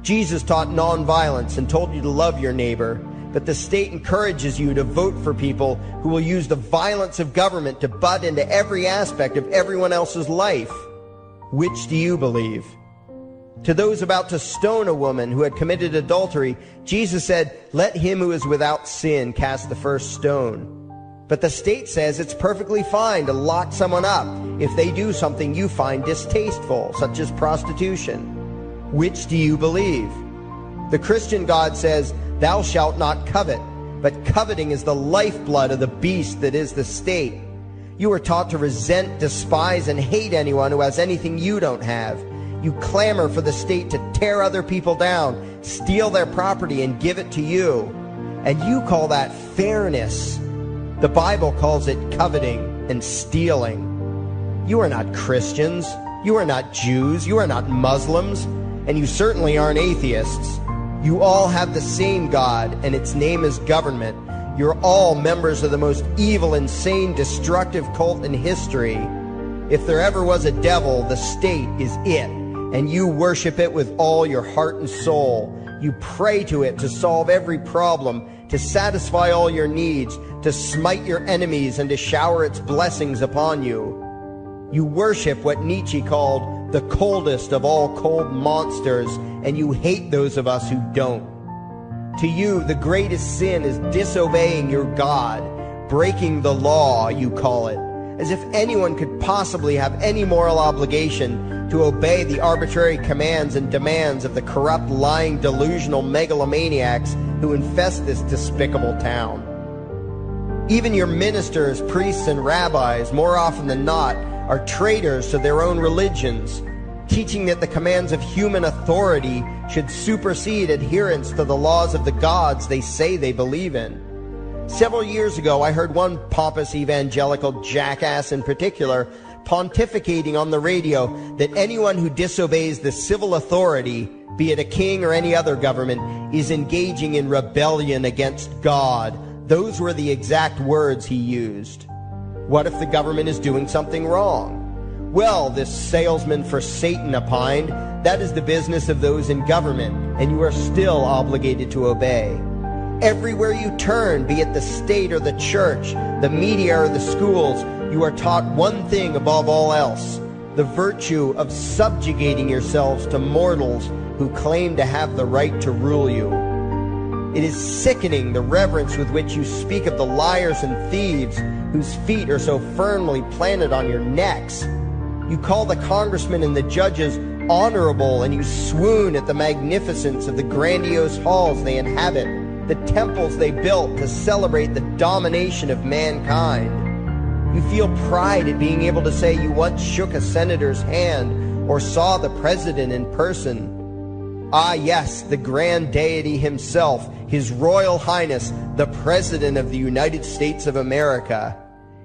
Jesus taught nonviolence and told you to love your neighbor, but the state encourages you to vote for people who will use the violence of government to butt into every aspect of everyone else's life. Which do you believe? To those about to stone a woman who had committed adultery, Jesus said, "Let him who is without sin cast the first stone." But the state says it's perfectly fine to lock someone up if they do something you find distasteful, such as prostitution. Which do you believe? The Christian God says, "Thou shalt not covet," but coveting is the lifeblood of the beast that is the state. You are taught to resent, despise, and hate anyone who has anything you don't have. You clamor for the state to tear other people down, steal their property, and give it to you. And you call that fairness. The Bible calls it coveting and stealing. You are not Christians. You are not Jews. You are not Muslims. And you certainly aren't atheists. You all have the same God, and its name is government. You're all members of the most evil, insane, destructive cult in history. If there ever was a devil, the state is it, and you worship it with all your heart and soul. You pray to it to solve every problem, to satisfy all your needs, to smite your enemies, and to shower its blessings upon you. You worship what Nietzsche called the coldest of all cold monsters, and you hate those of us who don't. To you, the greatest sin is disobeying your God, breaking the law, you call it, as if anyone could possibly have any moral obligation to obey the arbitrary commands and demands of the corrupt, lying, delusional megalomaniacs who infest this despicable town. Even your ministers, priests, and rabbis, more often than not, are traitors to their own religions, teaching that the commands of human authority should supersede adherence to the laws of the gods they say they believe in. Several years ago, I heard one pompous evangelical jackass in particular pontificating on the radio that anyone who disobeys the civil authority, be it a king or any other government, is engaging in rebellion against God. Those were the exact words he used. What if the government is doing something wrong? Well, this salesman for Satan opined, that is the business of those in government, and you are still obligated to obey. Everywhere you turn, be it the state or the church, the media or the schools, you are taught one thing above all else, the virtue of subjugating yourselves to mortals who claim to have the right to rule you. It is sickening the reverence with which you speak of the liars and thieves whose feet are so firmly planted on your necks. You call the congressmen and the judges honorable, and you swoon at the magnificence of the grandiose halls they inhabit, the temples they built to celebrate the domination of mankind. You feel pride at being able to say you once shook a senator's hand or saw the president in person. Ah, yes, the grand deity himself, His Royal Highness, the President of the United States of America.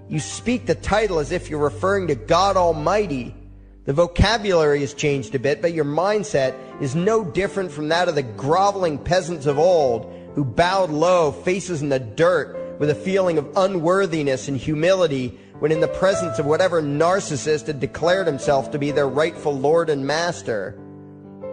You speak the title as if you're referring to God Almighty. The vocabulary has changed a bit, but your mindset is no different from that of the groveling peasants of old who bowed low, faces in the dirt, with a feeling of unworthiness and humility when in the presence of whatever narcissist had declared himself to be their rightful lord and master.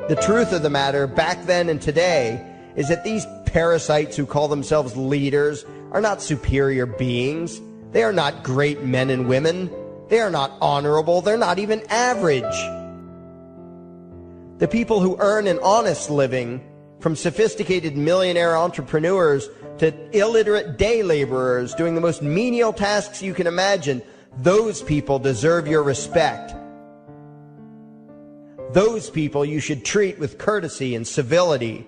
The truth of the matter, back then and today, is that these parasites who call themselves leaders are not superior beings. They are not great men and women. They are not honorable. They're not even average. The people who earn an honest living, from sophisticated millionaire entrepreneurs to illiterate day laborers doing the most menial tasks you can imagine, Those people deserve your respect. Those people you should treat with courtesy and civility.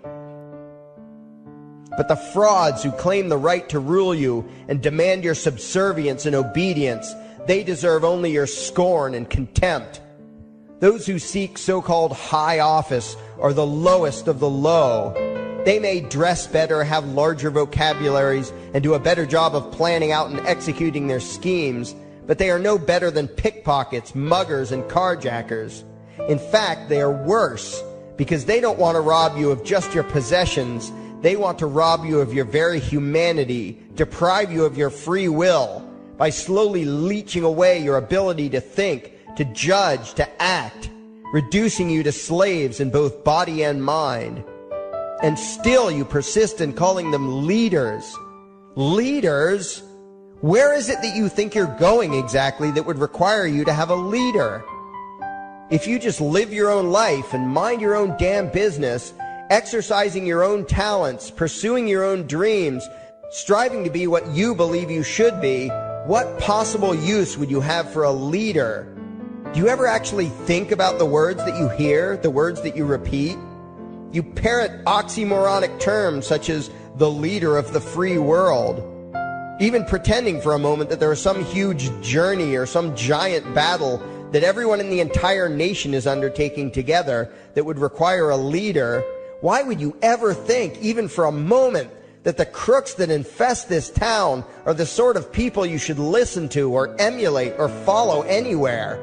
But the frauds who claim the right to rule you and demand your subservience and obedience, they deserve only your scorn and contempt. Those who seek so-called high office are the lowest of the low. They may dress better, have larger vocabularies, and do a better job of planning out and executing their schemes, but they are no better than pickpockets, muggers, and carjackers. In fact, they are worse, because they don't want to rob you of just your possessions. They want to rob you of your very humanity, deprive you of your free will, by slowly leeching away your ability to think, to judge, to act, reducing you to slaves in both body and mind. And still you persist in calling them leaders. Leaders? Where is it that you think you're going exactly that would require you to have a leader? If you just live your own life and mind your own damn business, exercising your own talents, pursuing your own dreams, striving to be what you believe you should be, what possible use would you have for a leader? Do you ever actually think about the words that you hear, the words that you repeat? You parrot oxymoronic terms such as the leader of the free world, even pretending for a moment that there is some huge journey or some giant battle that everyone in the entire nation is undertaking together that would require a leader. Why would you ever think, even for a moment, that the crooks that infest this town are the sort of people you should listen to or emulate or follow anywhere?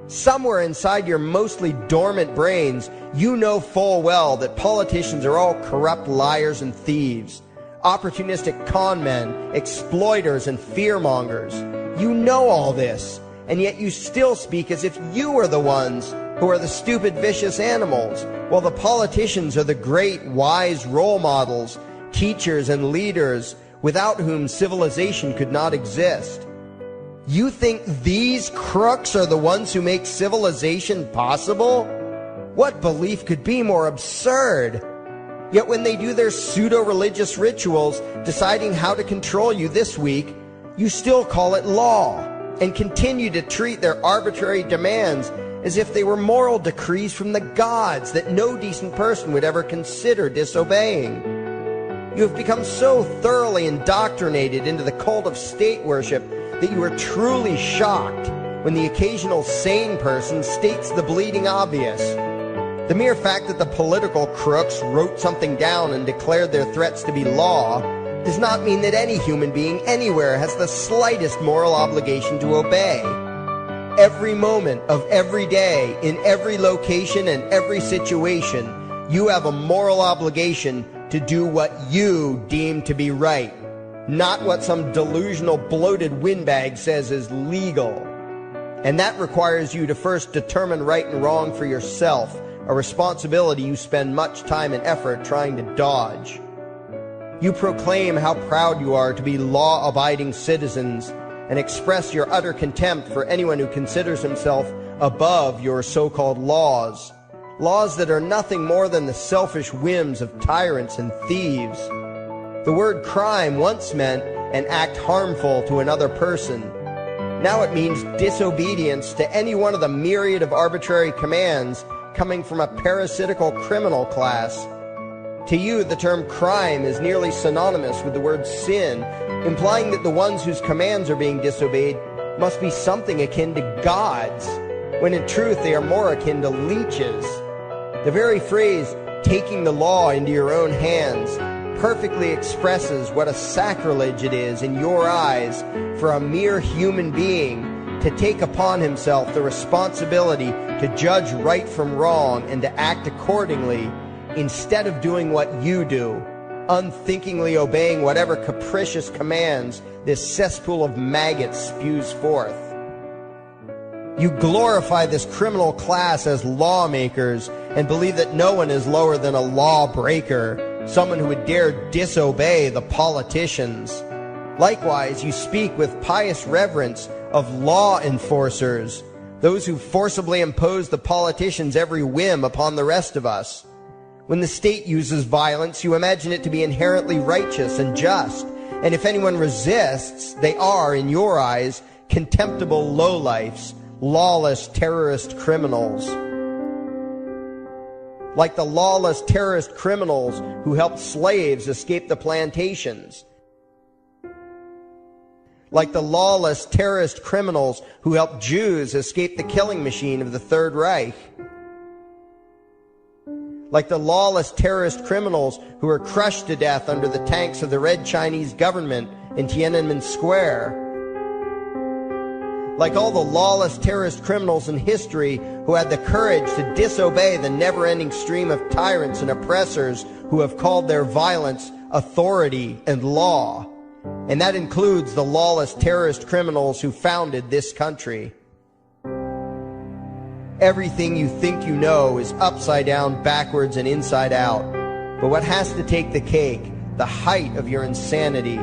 Somewhere inside your mostly dormant brains, you know full well that politicians are all corrupt liars and thieves, opportunistic con men, exploiters, and fearmongers. You know all this, and yet you still speak as if you are the ones who are the stupid, vicious animals, while the politicians are the great, wise role models, teachers, and leaders without whom civilization could not exist. You think these crooks are the ones who make civilization possible? What belief could be more absurd? Yet when they do their pseudo-religious rituals, deciding how to control you this week, you still call it law, and continue to treat their arbitrary demands as if they were moral decrees from the gods that no decent person would ever consider disobeying. You have become so thoroughly indoctrinated into the cult of state worship that you are truly shocked when the occasional sane person states the bleeding obvious. The mere fact that the political crooks wrote something down and declared their threats to be law does not mean that any human being anywhere has the slightest moral obligation to obey. Every moment of every day, in every location and every situation, you have a moral obligation to do what you deem to be right, not what some delusional bloated windbag says is legal. And that requires you to first determine right and wrong for yourself, a responsibility you spend much time and effort trying to dodge. You proclaim how proud you are to be law-abiding citizens and express your utter contempt for anyone who considers himself above your so-called laws, laws that are nothing more than the selfish whims of tyrants and thieves. The word crime once meant an act harmful to another person. Now it means disobedience to any one of the myriad of arbitrary commands coming from a parasitical criminal class. To you, the term crime is nearly synonymous with the word sin, implying that the ones whose commands are being disobeyed must be something akin to gods, when in truth they are more akin to leeches. The very phrase, taking the law into your own hands, perfectly expresses what a sacrilege it is in your eyes for a mere human being to take upon himself the responsibility to judge right from wrong and to act accordingly, instead of doing what you do, unthinkingly obeying whatever capricious commands this cesspool of maggots spews forth. You glorify this criminal class as lawmakers and believe that no one is lower than a lawbreaker, someone who would dare disobey the politicians. Likewise, you speak with pious reverence of law enforcers, those who forcibly impose the politicians' every whim upon the rest of us. When the state uses violence, you imagine it to be inherently righteous and just, and if anyone resists, they are, in your eyes, contemptible lowlifes, lawless terrorist criminals. Like the lawless terrorist criminals who helped slaves escape the plantations. Like the lawless terrorist criminals who helped Jews escape the killing machine of the Third Reich. Like the lawless terrorist criminals who were crushed to death under the tanks of the Red Chinese government in Tiananmen Square. Like all the lawless terrorist criminals in history who had the courage to disobey the never-ending stream of tyrants and oppressors who have called their violence authority and law. And that includes the lawless terrorist criminals who founded this country. Everything you think you know is upside down, backwards, and inside out. But what has to take the cake, the height of your insanity,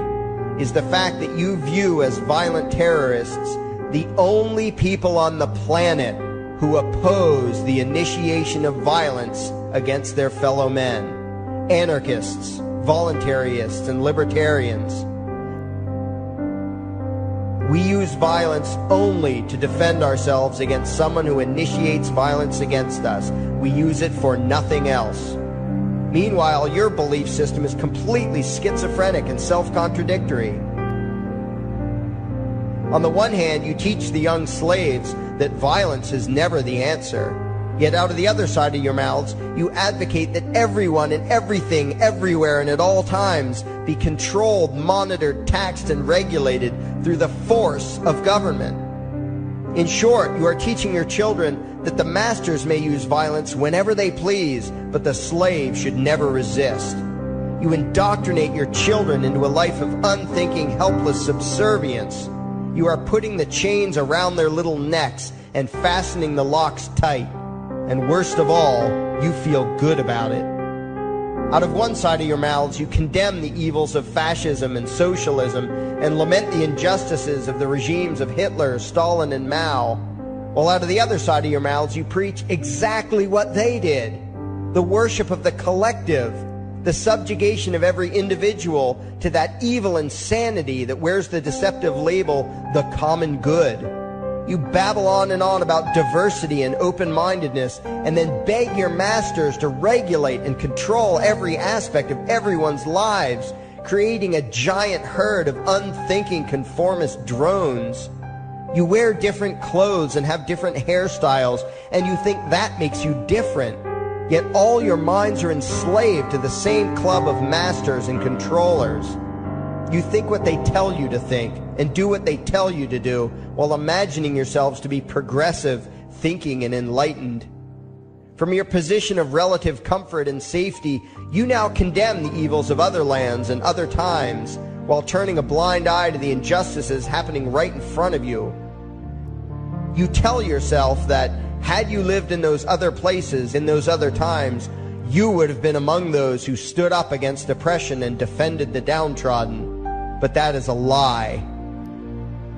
is the fact that you view as violent terrorists the only people on the planet who oppose the initiation of violence against their fellow men. Anarchists, voluntarists, and libertarians. We use violence only to defend ourselves against someone who initiates violence against us. We use it for nothing else. Meanwhile, your belief system is completely schizophrenic and self-contradictory. On the one hand, you teach the young slaves that violence is never the answer. Yet out of the other side of your mouths, you advocate that everyone and everything, everywhere and at all times be controlled, monitored, taxed, and regulated through the force of government. In short, you are teaching your children that the masters may use violence whenever they please, but the slave should never resist. You indoctrinate your children into a life of unthinking, helpless subservience. You are putting the chains around their little necks and fastening the locks tight. And worst of all, you feel good about it. Out of one side of your mouths, you condemn the evils of fascism and socialism and lament the injustices of the regimes of Hitler, Stalin, and Mao. While out of the other side of your mouths, you preach exactly what they did. The worship of the collective, the subjugation of every individual to that evil insanity that wears the deceptive label, the common good. You babble on and on about diversity and open-mindedness, and then beg your masters to regulate and control every aspect of everyone's lives, creating a giant herd of unthinking conformist drones. You wear different clothes and have different hairstyles, and you think that makes you different. Yet all your minds are enslaved to the same club of masters and controllers. You think what they tell you to think and do what they tell you to do while imagining yourselves to be progressive, thinking, and enlightened. From your position of relative comfort and safety, you now condemn the evils of other lands and other times while turning a blind eye to the injustices happening right in front of you. You tell yourself that had you lived in those other places, in those other times, you would have been among those who stood up against oppression and defended the downtrodden. But that is a lie.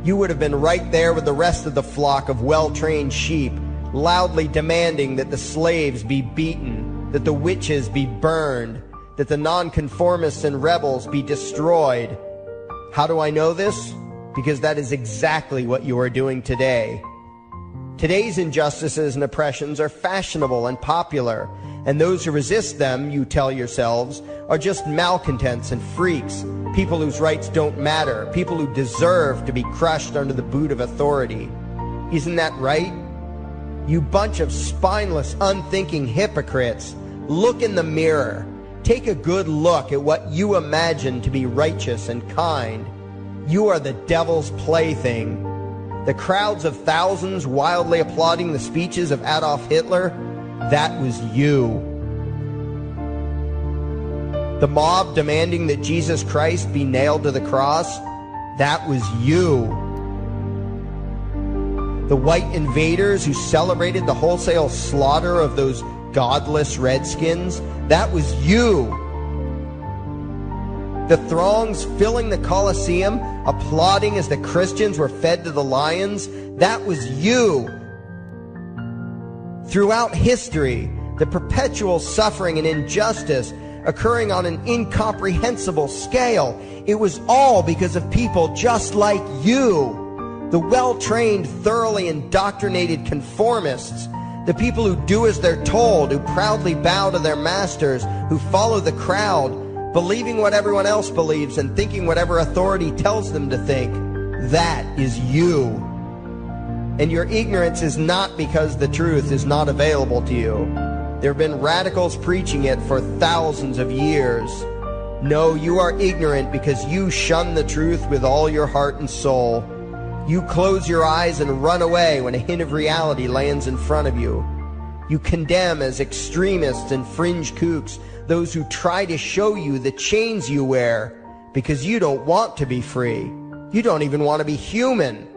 You would have been right there with the rest of the flock of well-trained sheep, loudly demanding that the slaves be beaten, that the witches be burned, that the nonconformists and rebels be destroyed. How do I know this? Because that is exactly what you are doing today. Today's injustices and oppressions are fashionable and popular, and those who resist them, you tell yourselves, are just malcontents and freaks, people whose rights don't matter, people who deserve to be crushed under the boot of authority. Isn't that right? You bunch of spineless, unthinking hypocrites, look in the mirror. Take a good look at what you imagine to be righteous and kind. You are the devil's plaything. The crowds of thousands wildly applauding the speeches of Adolf Hitler, that was you. The mob demanding that Jesus Christ be nailed to the cross, that was you. The white invaders who celebrated the wholesale slaughter of those godless redskins, that was you. The throngs filling the Colosseum, applauding as the Christians were fed to the lions, that was you. Throughout history, the perpetual suffering and injustice occurring on an incomprehensible scale, it was all because of people just like you, The well-trained, thoroughly indoctrinated conformists, the people who do as they're told, who proudly bow to their masters, who follow the crowd, believing what everyone else believes and thinking whatever authority tells them to think. That is you. And your ignorance is not because the truth is not available to you. There have been radicals preaching it for thousands of years. No, you are ignorant because you shun the truth with all your heart and soul. You close your eyes and run away when a hint of reality lands in front of you. You condemn as extremists and fringe kooks those who try to show you the chains you wear because you don't want to be free. You don't even want to be human.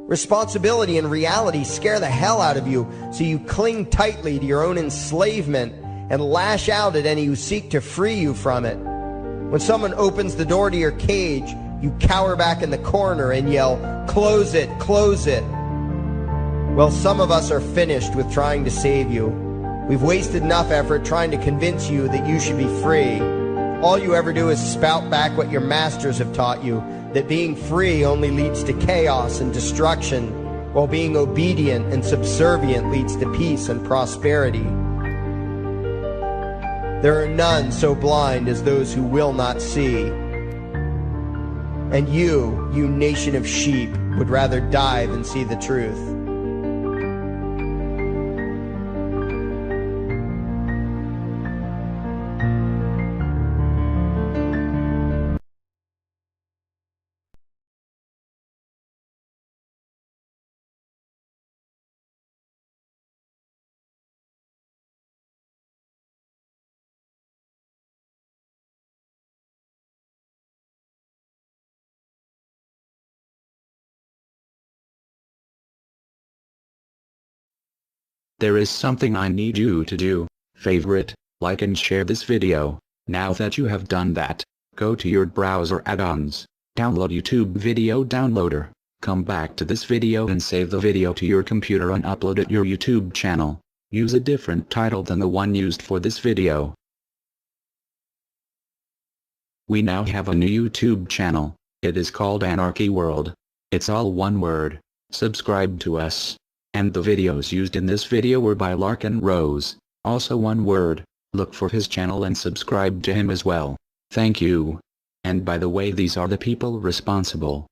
Responsibility and reality scare the hell out of you, so you cling tightly to your own enslavement and lash out at any who seek to free you from it. When someone opens the door to your cage, you cower back in the corner and yell, "Close it, close it." Well, some of us are finished with trying to save you. We've wasted enough effort trying to convince you that you should be free. All you ever do is spout back what your masters have taught you, that being free only leads to chaos and destruction, while being obedient and subservient leads to peace and prosperity. There are none so blind as those who will not see. And you nation of sheep, would rather die than see the truth. There is something I need you to do. Favorite, like and share this video. Now that you have done that, go to your browser add-ons, download YouTube Video Downloader, come back to this video and save the video to your computer and upload it your YouTube channel. Use a different title than the one used for this video. We now have a new YouTube channel. It is called Anarchy World. It's all one word. Subscribe to us. And the videos used in this video were by Larkin Rose, also one word. Look for his channel and subscribe to him as well. Thank you. And by the way, these are the people responsible.